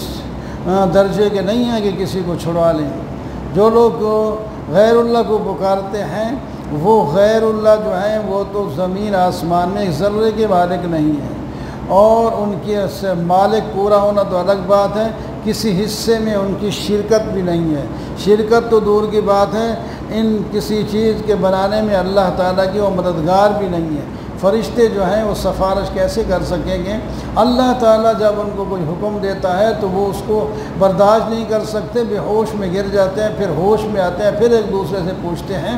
درجے کے نہیں ہیں کہ کسی کو چھڑوا لیں۔ جو لوگ غیر اللہ کو پکارتے ہیں، وہ غیر اللہ جو ہیں وہ تو زمین آسمان میں ایک ذرے کے مالک نہیں ہیں، اور ان کے مالک پورا ہونا تو الگ بات ہے، کسی حصے میں ان کی شرکت بھی نہیں ہے۔ شرکت تو دور کی بات ہے، ان کسی چیز کے بنانے میں اللہ تعالیٰ کی وہ مددگار بھی نہیں ہے۔ فرشتے جو ہیں وہ سفارش کیسے کر سکیں گے؟ اللہ تعالیٰ جب ان کو کوئی حکم دیتا ہے تو وہ اس کو برداشت نہیں کر سکتے، بے ہوش میں گر جاتے ہیں، پھر ہوش میں آتے ہیں، پھر ایک دوسرے سے پوچھتے ہیں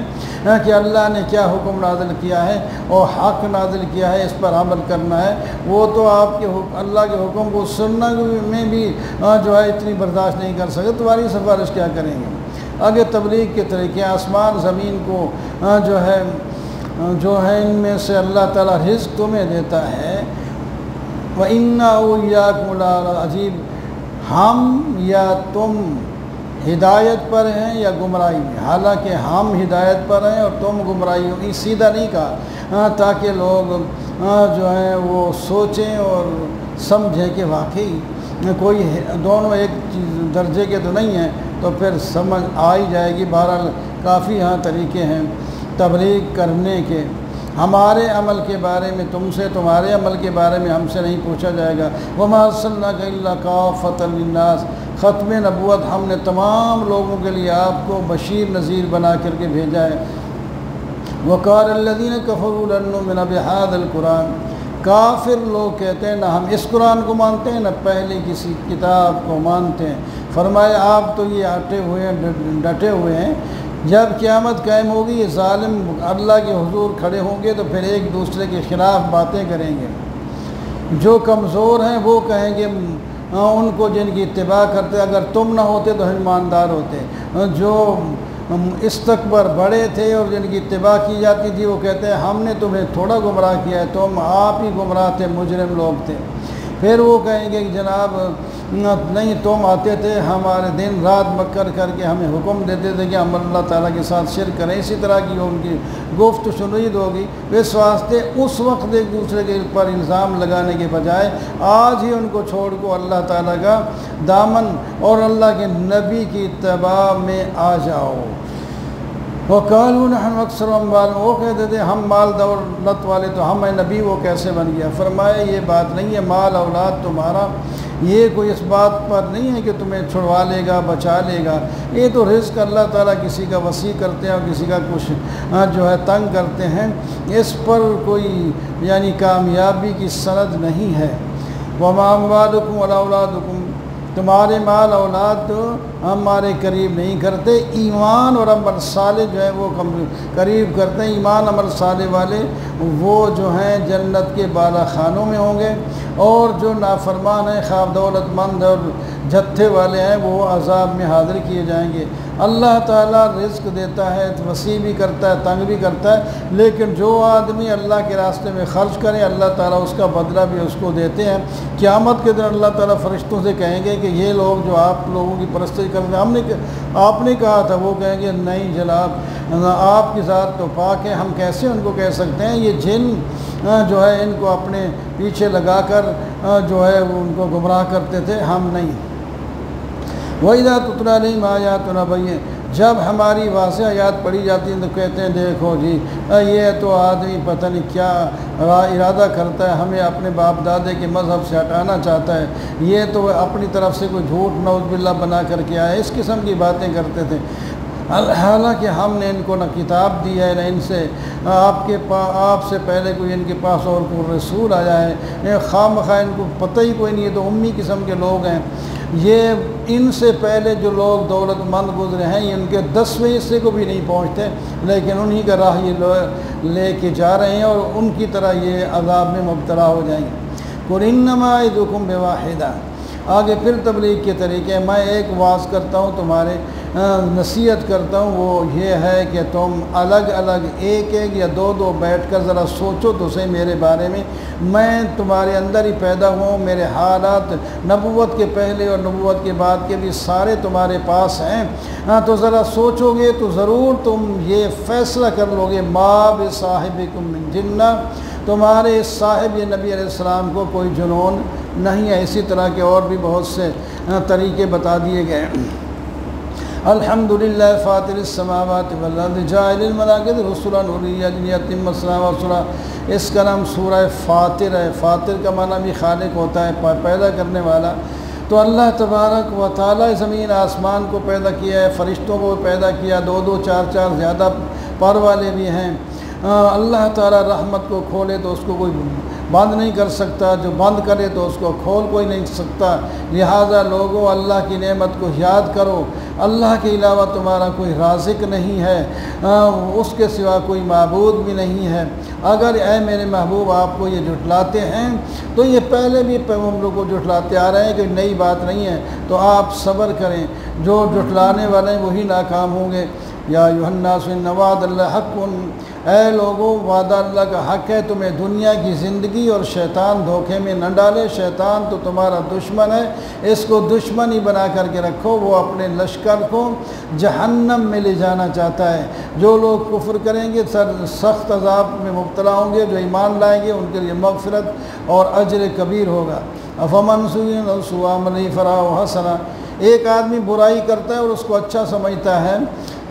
کہ اللہ نے کیا حکم نازل کیا ہے اور حق نازل کیا ہے، اس پر عمل کرنا ہے۔ وہ تو آپ کے اللہ کے حکم کو سننا میں بھی جو ہے اتنی برداشت نہیں کر سکتے، تمہاری سفارش کیا کریں گے؟ آگے تبلیغ کے طریقے، آسمان زمین کو جو ہے ان میں سے اللہ تعالیٰ رزق تمہیں دیتا ہے۔ وَإِنَّا وَإِيَّاكُمْ لَعَلَىٰ عَجِيبٍ، ہم یا تم ہدایت پر ہیں یا گمراہی میں، حالانکہ ہم ہدایت پر ہیں اور تم گمراہی ہو، سیدھا نہیں کہا تاکہ لوگ جو ہیں وہ سوچیں اور سمجھیں کہ واقعی کوئی دونوں ایک درجے کے تو نہیں ہیں، تو پھر سمجھ آ ہی جائے گی۔ بہرحال کافی طریقے ہیں تبلیغ کرنے کے۔ ہمارے عمل کے بارے میں تم سے، تمہارے عمل کے بارے میں ہم سے نہیں پوچھا جائے گا۔ وَمَا أَرْسَلْنَاكَ إِلَّا كَافَّةً لِلنَّاسِ، ختم نبوت ہم نے تمام لوگوں کے لیے آپ کو بشیر نذیر بنا کر کے بھیجا ہے۔ وَقَالَ الَّذِينَ كَفَرُوا لَن نُّؤْمِنَ بِهَٰذَا الْقُرْآنِ، کافر لوگ کہتے ہیں نہ ہم اس قرآن کو مانتے ہیں نہ پہلے کسی کتاب کو مانتے ہیں۔ فرمایا آپ تو یہ ڈٹے ہوئے ہیں، جب قیامت قائم ہوگی یہ ظالم اللہ کے حضور کھڑے ہوں گے تو پھر ایک دوسرے کے خلاف باتیں کریں گے۔ جو کمزور ہیں وہ کہیں گے ان کو جن کی اتباع کرتے، اگر تم نہ ہوتے تو ہم ایماندار ہوتے۔ جو استکبر بڑے تھے اور جن کی اتباع کی جاتی تھی وہ کہتے ہیں ہم نے تمہیں تھوڑا گمراہ کیا ہے، تم آپ ہی گمراہ تھے، مجرم لوگ تھے۔ پھر وہ کہیں گے کہ جناب نہیں، تم آتے تھے ہمارے دن رات مکر کر کے ہمیں حکم دیتے تھے کہ ہم اللہ تعالیٰ کے ساتھ شرک کریں، اسی طرح کی ان کی گفت و شنید ہوگی۔ اس واسطے اس وقت ایک دوسرے کے پر الزام لگانے کے بجائے آج ہی ان کو چھوڑ کو اللہ تعالیٰ کا دامن اور اللہ کے نبی کی اتباع میں آ جاؤ۔ وَقَالُوا نَحْنُ أَكْثَرُ أَمْوَالًا، وہ کہتے تھے ہم مال دولت والے تو ہم نبی وہ کیسے بن گیا؟ فرمایا یہ بات نہیں ہے، مال اولاد تمہارا یہ کوئی اس بات پر نہیں ہے کہ تمہیں چھڑوا لے گا، بچا لے گا۔ یہ تو رزق اللہ تعالیٰ کسی کا وسیع کرتے ہیں اور کسی کا کچھ جو ہے تنگ کرتے ہیں، اس پر کوئی یعنی کامیابی کی سند نہیں ہے۔ وَمَا أَمْوَالُكُمْ وَلَا أَوْلَادُكُمْ، تمہارے مال اولاد ہمارے قریب نہیں کرتے، ایمان اور عمل صالح جو ہے وہ قریب کرتے ہیں۔ ایمان عمل صالح والے وہ جو ہیں جنت کے بالا خانوں میں ہوں گے، اور جو نافرمان ہیں خواہ دولت مند اور جتھے والے ہیں وہ عذاب میں حاضر کیے جائیں گے۔ اللہ تعالیٰ رزق دیتا ہے، وسیع بھی کرتا ہے، تنگ بھی کرتا ہے، لیکن جو آدمی اللہ کے راستے میں خرچ کرے اللہ تعالیٰ اس کا بدلہ بھی اس کو دیتے ہیں۔ قیامت کے دن اللہ تعالیٰ فرشتوں سے کہیں گے کہ یہ لوگ جو آپ لوگوں کی پرستش کرتے ہیں آپ نے کہا تھا، وہ کہیں گے نہیں جناب آپ کی ذات تو پاک ہے، ہم کیسے ان کو کہہ سکتے ہیں، یہ جن جو ہے ان کو اپنے پیچھے لگا کر جو ہے وہ ان کو گمراہ کرتے تھے، ہم نہیں۔ وَإِذَا تُتْلَىٰ عَلَيْهِمْ آيَاتُنَا بَيِّنَاتٍ، جب ہماری واضح آیات پڑھی جاتی ہیں تو کہتے ہیں دیکھو جی یہ تو آدمی پتہ نہیں کیا ارادہ کرتا ہے، ہمیں اپنے باپ دادے کے مذہب سے ہٹانا چاہتا ہے، یہ تو اپنی طرف سے کوئی جھوٹ نعوذ باللہ بنا کر کے آئے، اس قسم کی باتیں کرتے تھے۔ حالانکہ ہم نے ان کو نہ کتاب دی ہے، نہ ان سے آپ سے پہلے کوئی ان کے پاس اور کوئی رسول آیا ہے، خواہ مخواہ ان کو پتہ ہی کوئی نہیں ہے، تو امی قسم کے لوگ ہیں۔ یہ ان سے پہلے جو لوگ دولت مند گزرے ہیں یہ ان کے 10ویں حصے کو بھی نہیں پہنچتے، لیکن انہی کا راہ یہ لے کے جا رہے ہیں اور ان کی طرح یہ عذاب میں مبتلا ہو جائیں گے۔ قُلْ إِنَّمَا أَعِظُكُم بِوَاحِدَةٍ، آگے پھر تبلیغ کے طریقے، میں ایک واعظ کرتا ہوں تمہارے نصیحت کرتا ہوں، وہ یہ ہے کہ تم الگ الگ ایک ایک یا دو دو بیٹھ کر ذرا سوچو تو صحیح میرے بارے میں تمہارے اندر ہی پیدا ہوں، میرے حالات نبوت کے پہلے اور نبوت کے بعد کے بھی سارے تمہارے پاس ہیں، تو ذرا سوچو گے تو ضرور تم یہ فیصلہ کر لو گے ما بصاحبکم من جنہ، تمہارے صاحب یہ نبی علیہ السلام کو کوئی جنون نہیں ہے۔ اسی طرح کے اور بھی بہت سے طریقے بتا دیے گئے۔ الحمدللہ فاطر السماوات والارض جاعل الملائکۃ رسلا اولیا لیتم الصلاۃ والسلام، اس کا نام سورہ فاطر ہے۔ فاطر کا معنی بھی خالق ہوتا ہے، پیدا کرنے والا۔ تو اللہ تبارک و تعالیٰ زمین آسمان کو پیدا کیا ہے، فرشتوں کو پیدا کیا، دو دو چار چار زیادہ پر والے بھی ہیں۔ اللہ تعالیٰ رحمت کو کھولے تو اس کو کوئی بند نہیں کر سکتا، جو بند کرے تو اس کو کھول کوئی نہیں سکتا، لہٰذا لوگوں اللہ کی نعمت کو یاد کرو، اللہ کے علاوہ تمہارا کوئی رازق نہیں ہے، اس کے سوا کوئی معبود بھی نہیں ہے۔ اگر اے میرے محبوب آپ کو یہ جھٹلاتے ہیں تو یہ پہلے بھی ہم لوگ کو جھٹلاتے آ رہے ہیں، کہ نئی بات نہیں ہے، تو آپ صبر کریں، جو جھٹلانے والے ہیں وہی ناکام ہوں گے۔ یا ایھا الناس ان وعد اللہ حق، اے لوگوں وعدہ اللہ کا حق ہے، تمہیں دنیا کی زندگی اور شیطان دھوکے میں نہ ڈالے، شیطان تو تمہارا دشمن ہے، اس کو دشمن ہی بنا کر کے رکھو، وہ اپنے لشکر کو جہنم میں لے جانا چاہتا ہے۔ جو لوگ کفر کریں گے سخت عذاب میں مبتلا ہوں گے، جو ایمان لائیں گے ان کے لیے مغفرت اور اجر کبیر ہوگا۔ افمن زین سوء عملہ فرآہ حسنا، ایک آدمی برائی کرتا ہے اور اس کو اچھا سمجھتا ہے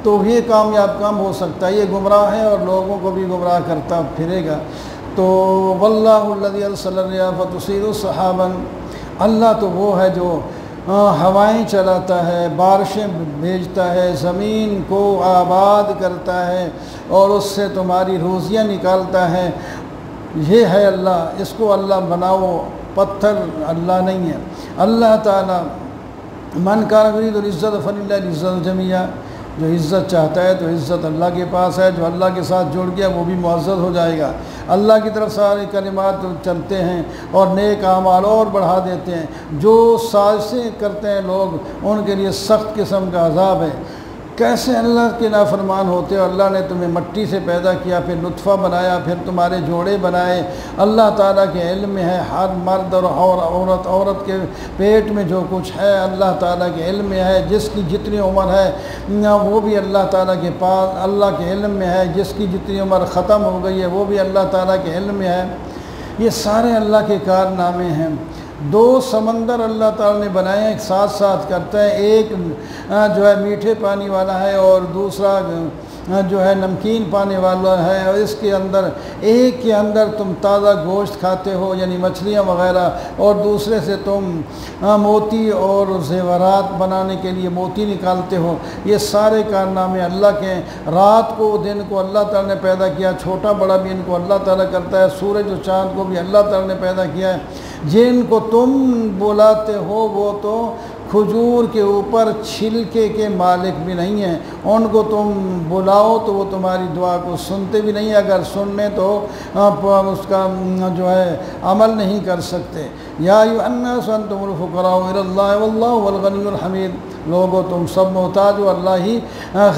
تو یہ کامیاب کام ہو سکتا ہے، یہ گمراہ ہے اور لوگوں کو بھی گمراہ کرتا پھرے گا۔ تو واللہ الذی ارسل الرياح فتثير سحابا، اللہ تو وہ ہے جو ہوائیں چلاتا ہے، بارشیں بھیجتا ہے، زمین کو آباد کرتا ہے اور اس سے تمہاری روزیاں نکالتا ہے، یہ ہے اللہ، اس کو اللہ بناؤ، پتھر اللہ نہیں ہے۔ اللہ تعالیٰ من کان یرید العزت فللہ العزت جمیعا، جو عزت چاہتا ہے تو عزت اللہ کے پاس ہے، جو اللہ کے ساتھ جڑ گیا وہ بھی معزز ہو جائے گا۔ اللہ کی طرف سارے کلمات چلتے ہیں اور نیک اعمال اور بڑھا دیتے ہیں، جو سازشیں کرتے ہیں لوگ ان کے لیے سخت قسم کا عذاب ہے۔ کیسے اللہ کے نافرمان ہوتے ہو؟ اللہ نے تمہیں مٹی سے پیدا کیا، پھر نطفہ بنایا، پھر تمہارے جوڑے بنائے، اللہ تعالیٰ کے علم میں ہے، ہر مرد اور عورت کے پیٹ میں جو کچھ ہے اللہ تعالیٰ کے علم میں ہے، جس کی جتنی عمر ہے وہ بھی اللہ تعالیٰ کے پاس اللہ کے علم میں ہے، جس کی جتنی عمر ختم ہو گئی ہے وہ بھی اللہ تعالیٰ کے علم میں ہے۔ یہ سارے اللہ کے کارنامے ہیں۔ دو سمندر اللہ تعالیٰ نے بنائے ہیں، ایک ساتھ ساتھ کرتا ہے، ایک جو ہے میٹھے پانی والا ہے اور دوسرا جو ہے نمکین پانی والا ہے، اور اس کے اندر ایک کے اندر تم تازہ گوشت کھاتے ہو یعنی مچھلیاں وغیرہ، اور دوسرے سے تم موتی اور زیورات بنانے کے لیے موتی نکالتے ہو۔ یہ سارے کارنامے اللہ کے ہیں۔ رات کو دن کو اللہ تعالیٰ نے پیدا کیا، چھوٹا بڑا بھی ان کو اللہ تعالیٰ کرتا ہے، سورج و چاند کو بھی اللہ تعالیٰ نے پیدا کیا ہے۔ جن کو تم بلاتے ہو وہ تو کھجور کے اوپر چھلکے کے مالک بھی نہیں ہیں، ان کو تم بلاؤ تو وہ تمہاری دعا کو سنتے بھی نہیں، اگر سننے تو اس کا جو ہے عمل نہیں کر سکتے۔ یا ایھا الناس انتم الفقراء الی اللہ واللہ هو الغنی الحمید، لوگو تم سب محتاج ہو، اللہ ہی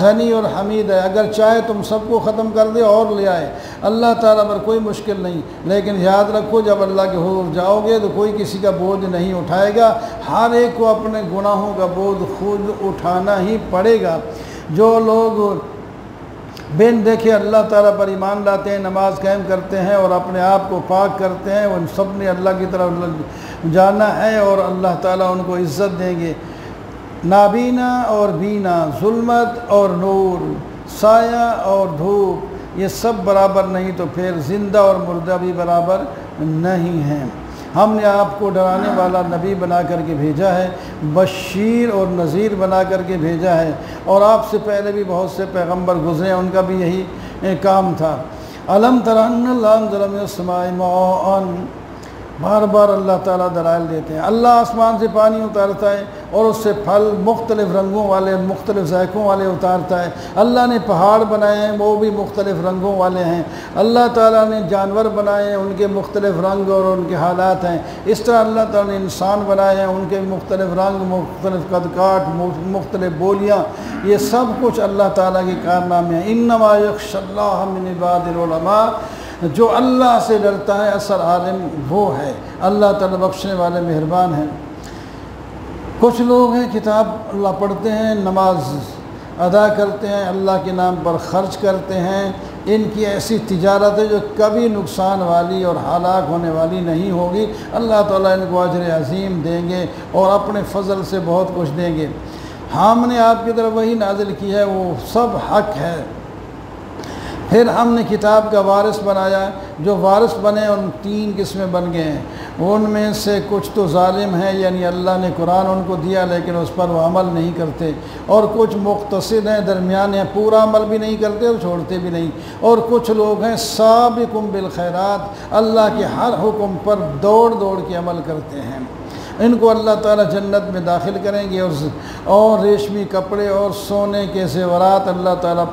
غنی اور حمید ہے، اگر چاہے تم سب کو ختم کر دے اور لے آئے، اللہ تعالیٰ پر کوئی مشکل نہیں، لیکن یاد رکھو جب اللہ کے حضور جاؤ گے تو کوئی کسی کا بوجھ نہیں اٹھائے گا، ہر ایک کو اپنے گناہوں کا بوجھ خود اٹھانا ہی پڑے گا۔ جو لوگ بن دیکھے اللہ تعالیٰ پر ایمان لاتے ہیں، نماز قائم کرتے ہیں اور اپنے آپ کو پاک کرتے ہیں، ان سب نے اللہ کی طرف جانا ہے اور اللہ تعالیٰ ان کو عزت دیں گے۔ نابینا اور بینا، ظلمت اور نور، سایہ اور دھوپ، یہ سب برابر نہیں تو پھر زندہ اور مردہ بھی برابر نہیں ہیں۔ ہم نے آپ کو ڈرانے والا نبی بنا کر کے بھیجا ہے، بشیر اور نذیر بنا کر کے بھیجا ہے، اور آپ سے پہلے بھی بہت سے پیغمبر گزرے ہیں، ان کا بھی یہی کام تھا۔ الم تر ان اللہ انزل من السماء ماء، بار بار اللہ تعالیٰ دلائل دیتے ہیں۔ اللہ آسمان سے پانی اتارتا ہے اور اس سے پھل مختلف رنگوں والے، مختلف ذائقوں والے اتارتا ہے۔ اللہ نے پہاڑ بنائے ہیں، وہ بھی مختلف رنگوں والے ہیں۔ اللہ تعالیٰ نے جانور بنائے ہیں، ان کے مختلف رنگ اور ان کے حالات ہیں۔ اس طرح اللہ تعالیٰ نے انسان بنائے ہیں، ان کے مختلف رنگ، مختلف قد کاٹ، مختلف بولیاں، یہ سب کچھ اللہ تعالیٰ کے کارنامے ہیں۔ انما یخشی اللہ من عباد العلماء، جو اللہ سے ڈرتا ہے اصل عالم وہ ہے۔ اللہ تعالیٰ بخشنے والے مہربان ہیں۔ کچھ لوگ ہیں کتاب اللہ پڑھتے ہیں، نماز ادا کرتے ہیں، اللہ کے نام پر خرچ کرتے ہیں، ان کی ایسی تجارت ہے جو کبھی نقصان والی اور ہلاک ہونے والی نہیں ہوگی۔ اللہ تعالیٰ ان کو اجر عظیم دیں گے اور اپنے فضل سے بہت کچھ دیں گے۔ ہم نے آپ کی طرف وہی نازل کی ہے، وہ سب حق ہے۔ پھر ہم نے کتاب کا وارث بنایا، جو وارث بنے ان 3 قسمیں بن گئے ہیں۔ ان میں سے کچھ تو ظالم ہیں، یعنی اللہ نے قرآن ان کو دیا لیکن اس پر وہ عمل نہیں کرتے، اور کچھ مقتصد ہیں، درمیان ہیں، پورا عمل بھی نہیں کرتے اور چھوڑتے بھی نہیں، اور کچھ لوگ ہیں سابقون بالخیرات، اللہ کے ہر حکم پر دوڑ دوڑ کے عمل کرتے ہیں۔ ان کو اللہ تعالیٰ جنت میں داخل کریں گے، اور ریشمی کپڑے اور سونے کے زیورات اللہ تعالیٰ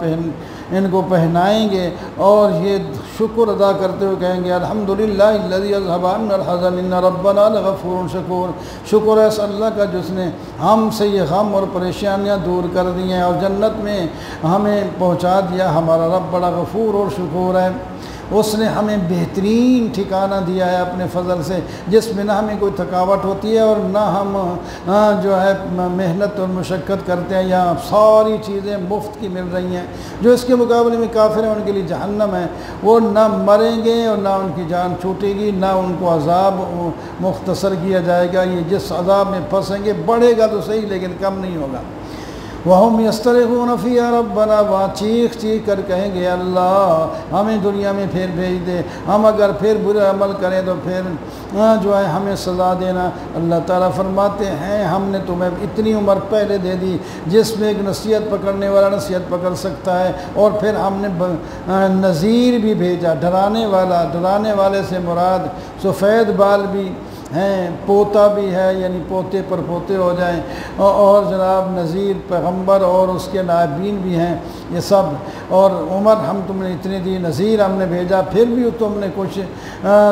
ان کو پہنائیں گے، اور یہ شکر ادا کرتے ہوئے کہیں گے الحمدللہ الذی اذھب عنا الحزن ان ربنا لغفور شکور، شکر ہے اس اللہ کا جس نے ہم سے یہ غم اور پریشانیاں دور کر دی ہیں اور جنت میں ہمیں پہنچا دیا، ہمارا رب بڑا غفور اور شکور ہے۔ اس نے ہمیں بہترین ٹھکانہ دیا ہے اپنے فضل سے، جس میں نہ ہمیں کوئی تھکاوٹ ہوتی ہے اور نہ ہم جو ہے محنت اور مشقت کرتے ہیں، یہاں ساری چیزیں مفت کی مل رہی ہیں۔ جو اس کے مقابلے میں کافر ہیں ان کے لیے جہنم ہے، وہ نہ مریں گے اور نہ ان کی جان چھوٹے گی، نہ ان کو عذاب مختصر کیا جائے گا۔ یہ جس عذاب میں پھنسیں گے بڑھے گا تو صحیح لیکن کم نہیں ہوگا۔ وَهُمْ يَسْتَرِخُونَ فِيهَا رَبَّنَا، وہاں چیخ چیخ کر کہیں گے اللہ ہمیں دنیا میں پھر بھیج دے، ہم اگر پھر برا عمل کریں تو پھر جو ہے ہمیں سزا دینا۔ اللہ تعالیٰ فرماتے ہیں ہم نے تمہیں اتنی عمر پہلے دے دی جس میں ایک نصیحت پکڑنے والا نصیحت پکڑ سکتا ہے، اور پھر ہم نے نذیر بھی بھیجا، ڈرانے والا۔ ڈرانے والے سے مراد سفید بال بھی ہیں، پوتا بھی ہے، یعنی پوتے پر پوتے ہو جائیں، اور جناب نذیر پیغمبر اور اس کے نائبین بھی ہیں، یہ سب۔ اور عمر ہم تم نے اتنی دی، نذیر ہم نے بھیجا، پھر بھی تم نے کچھ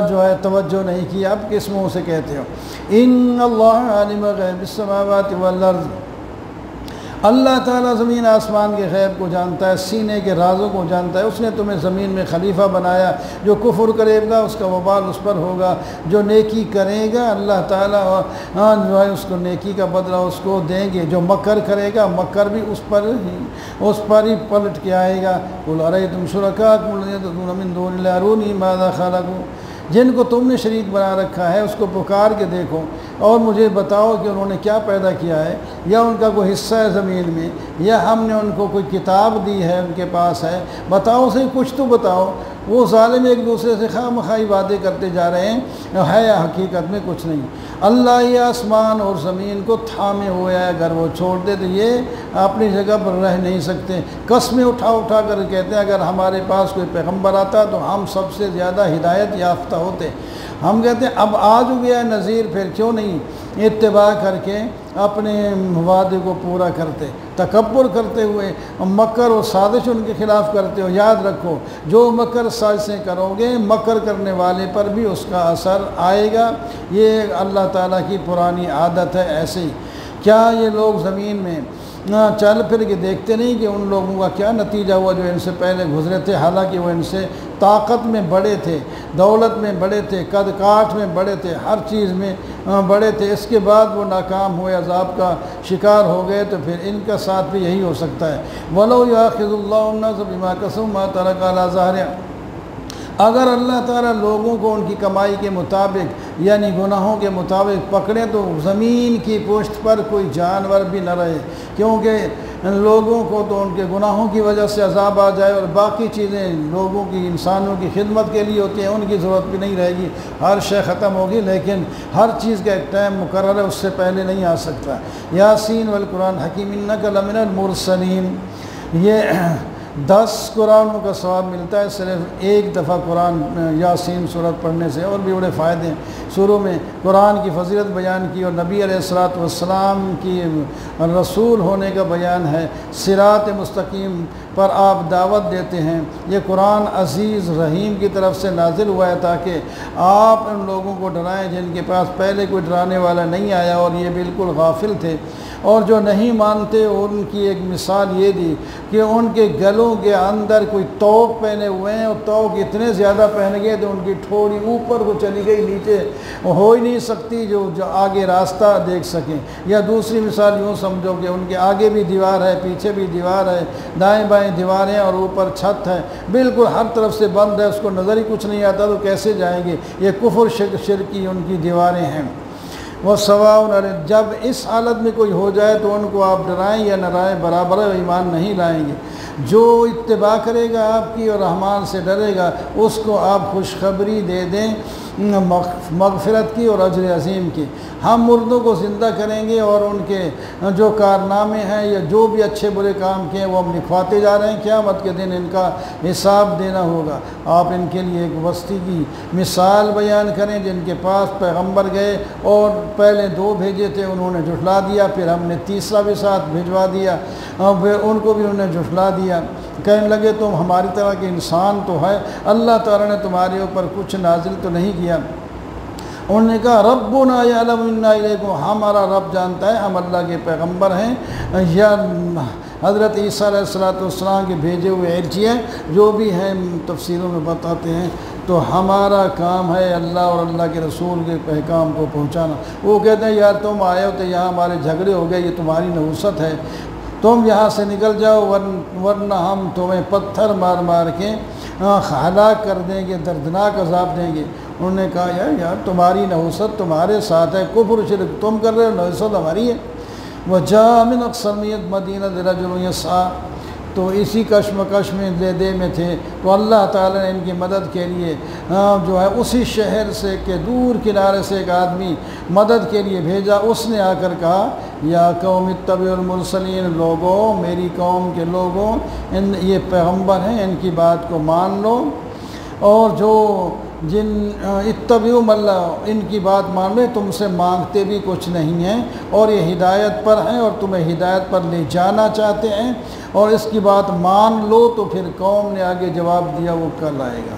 جو ہے توجہ نہیں کی، اب کس منہ سے کہتے ہو؟ ان اللہ عالم غیب السماوات والارض، اللہ تعالیٰ زمین آسمان کے غیب کو جانتا ہے، سینے کے رازوں کو جانتا ہے۔ اس نے تمہیں زمین میں خلیفہ بنایا، جو کفر کرے گا اس کا وبال اس پر ہوگا، جو نیکی کرے گا اللہ تعالیٰ جو ہے اس کو نیکی کا بدلہ اس کو دیں گے، جو مکر کرے گا مکر بھی اس پر ہی پلٹ کے آئے گا۔ قُلْ أَرَأَيْتُمْ شُرَكَاءَكُمُ الَّذِينَ تَدْعُونَ مِن دُونِ اللَّهِ أَرُونِي مَاذَا خَلَقُوا، جن کو تم نے شریک بنا رکھا ہے اس کو پکار کے دیکھو اور مجھے بتاؤ کہ انہوں نے کیا پیدا کیا ہے، یا ان کا کوئی حصہ ہے زمین میں، یا ہم نے ان کو کوئی کتاب دی ہے ان کے پاس ہے، بتاؤ صحیح، کچھ تو بتاؤ۔ وہ ظالم ایک دوسرے سے خواہ مخواہ وعدے کرتے جا رہے ہیں، ہے یا حقیقت میں کچھ نہیں۔ اللہ یہ آسمان اور زمین کو تھامے ہوئے ہے، اگر وہ چھوڑ دے تو یہ اپنی جگہ پر رہ نہیں سکتے۔ قسمیں اٹھا اٹھا کر کہتے ہیں اگر ہمارے پاس کوئی پیغمبر آتا تو ہم سب سے زیادہ ہدایت یافتہ ہوتے۔ ہم کہتے ہیں اب آ جو گیا ہے نذیر، پھر کیوں نہیں اتباع کر کے اپنے وعدے کو پورا کرتے، تکبر کرتے ہوئے مکر و سازش ان کے خلاف کرتے ہو، یاد رکھو جو مکر سازشیں کرو گے مکر کرنے والے پر بھی اس کا اثر آئے گا، یہ اللہ تعالیٰ کی پرانی عادت ہے۔ ایسے ہی کیا یہ لوگ زمین میں چل پھر کے دیکھتے نہیں کہ ان لوگوں کا کیا نتیجہ ہوا جو ان سے پہلے گزرے تھے، حالانکہ وہ ان سے طاقت میں بڑے تھے، دولت میں بڑے تھے، قد کاٹ میں بڑے تھے، ہر چیز میں بڑے تھے، اس کے بعد وہ ناکام ہوئے، عذاب کا شکار ہو گئے، تو پھر ان کا ساتھ بھی یہی ہو سکتا ہے۔ وَلَوْ يَأْخِذُ اللَّهُ النَّاسَ بِمَا كَسَبُوا مَا تَرَكَ عَلَىٰ ظَهْرِهَا، اگر اللہ تعالیٰ لوگوں کو ان کی کمائی کے مطابق یعنی گناہوں کے مطابق پکڑے تو زمین کی پشت پر کوئی جانور بھی نہ رہے، کیونکہ لوگوں کو تو ان کے گناہوں کی وجہ سے عذاب آ جائے، اور باقی چیزیں لوگوں کی انسانوں کی خدمت کے لیے ہوتی ہیں، ان کی ضرورت بھی نہیں رہے گی، ہر شے ختم ہوگی، لیکن ہر چیز کا ایک ٹائم مقرر ہے، اس سے پہلے نہیں آ سکتا۔ یاسین والقرآن حکیم انک لمن المرسلین، یہ 10 قرآنوں کا ثواب ملتا ہے صرف ایک دفعہ قرآن یاسین سورت پڑھنے سے، اور بھی بڑے فائدے ہیں۔ شروع میں قرآن کی فضیلت بیان کی اور نبی علیہ الصلوۃ والسلام کی رسول ہونے کا بیان ہے، صراط مستقیم پر آپ دعوت دیتے ہیں۔ یہ قرآن عزیز رحیم کی طرف سے نازل ہوا ہے تاکہ آپ ان لوگوں کو ڈرائیں جن کے پاس پہلے کوئی ڈرانے والا نہیں آیا اور یہ بالکل غافل تھے، اور جو نہیں مانتے ان کی ایک مثال یہ دی کہ ان کے گلوں کے اندر کوئی توق پہنے ہوئے ہیں، اور توق اتنے زیادہ پہن گئے تو ان کی ٹھوڑی اوپر کو چلی گئی، نیچے ہو ہی نہیں سکتی جو آگے راستہ دیکھ سکیں۔ یا دوسری مثال یوں سمجھو کہ ان کے آگے بھی دیوار ہے، پیچھے بھی دیوار ہے، دائیں بائیں دیواریں اور اوپر چھت ہے، بالکل ہر طرف سے بند ہے، اس کو نظر ہی کچھ نہیں آتا تو کیسے جائیں گے؟ یہ کفر شرکی ان کی دیواریں ہیں۔ وہ سواء علیہم، جب اس حالت میں کوئی ہو جائے تو ان کو آپ ڈرائیں یا نہ ڈرائیں برابر ہے، ایمان نہیں لائیں گے۔ جو اتباع کرے گا آپ کی اور رحمان سے ڈرے گا اس کو آپ خوشخبری دے دیں مغفرت کی اور اجر عظیم کی۔ ہم مردوں کو زندہ کریں گے اور ان کے جو کارنامے ہیں یا جو بھی اچھے برے کام کیے وہ ہم لکھواتے جا رہے ہیں، قیامت کے دن ان کا حساب دینا ہوگا۔ آپ ان کے لیے ایک بستی کی مثال بیان کریں جن کے پاس پیغمبر گئے اور پہلے 2 بھیجے تھے، انہوں نے جھٹلا دیا، پھر ہم نے تیسرا بھی ساتھ بھجوا دیا، پھر ان کو بھی انہوں نے جھٹلا دیا، کہنے لگے تم ہماری طرح کے انسان تو ہے، اللہ تعالیٰ نے تمہارے اوپر کچھ نازل تو نہیں کیا۔ انہوں نے کہا ربنا یعلم انا الیکم، ہمارا رب جانتا ہے ہم اللہ کے پیغمبر ہیں، یا حضرت عیسیٰ علیہ السلام کے بھیجے ہوئے ایلچی ہیں، جو بھی ہیں تفسیروں میں بتاتے ہیں، تو ہمارا کام ہے اللہ اور اللہ کے رسول کے پیغام کو پہنچانا۔ وہ کہتے ہیں یار تم آئے ہو تو یہاں ہمارے جھگڑے ہو گئے، یہ تمہاری نحوست ہے، تم یہاں سے نکل جاؤ ورنہ ہم تمہیں پتھر مار مار کے ہلاک کر دیں گے، دردناک عذاب دیں گے۔ انہوں نے کہا یار تمہاری نحوست تمہارے ساتھ ہے، کفر شرک تم کر رہے ہو، نحوست ہماری ہے۔ وَجَاءَ مِنْ أَقْصَى الْمَدِينَةِ رَجُلٌ يَسْعَىٰ، تو اسی کشمکش میں دے میں تھے، تو اللہ تعالیٰ نے ان کی مدد کے لیے جو ہے اسی شہر سے کہ دور کنارے سے ایک آدمی مدد کے لیے بھیجا، اس نے آ کر کہا یا قوم اتبعوا المرسلین، لوگوں میری قوم کے لوگوں یہ پیغمبر ہیں، ان کی بات کو مان لو، اور جو جن اتبعوا اللہ ان کی بات مان لے، تم سے مانگتے بھی کچھ نہیں ہیں اور یہ ہدایت پر ہیں اور تمہیں ہدایت پر لے جانا چاہتے ہیں، اور اس کی بات مان لو۔ تو پھر قوم نے آگے جواب دیا وہ کل آئے گا۔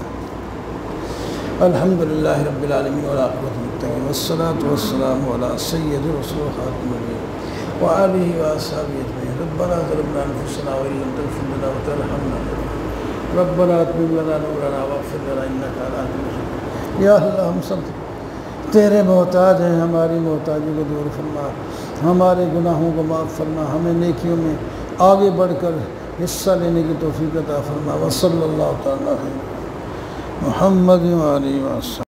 الحمدللہ رب العالمین والعاقبۃ للمتقین والصلاة والسلام علی سید رسول خاتم النبیین وآلہ وآصحابہ اجمعین۔ ربنا ظلمنا انفسنا وإن لم تغفر لنا وترحمنا ربنا اتمم لنا نورنا واغفر لنا انک علی کل شیء۔ یا اللہ ہم سب تیرے محتاج ہیں، ہماری محتاجی کو دور فرما، ہمارے گناہوں کو معاف فرما، ہمیں نیکیوں میں آگے بڑھ کر حصہ لینے کی توفیق عطا فرما۔ وصلی اللہ تعالیٰ علیہ محمد وآلہ وسلم۔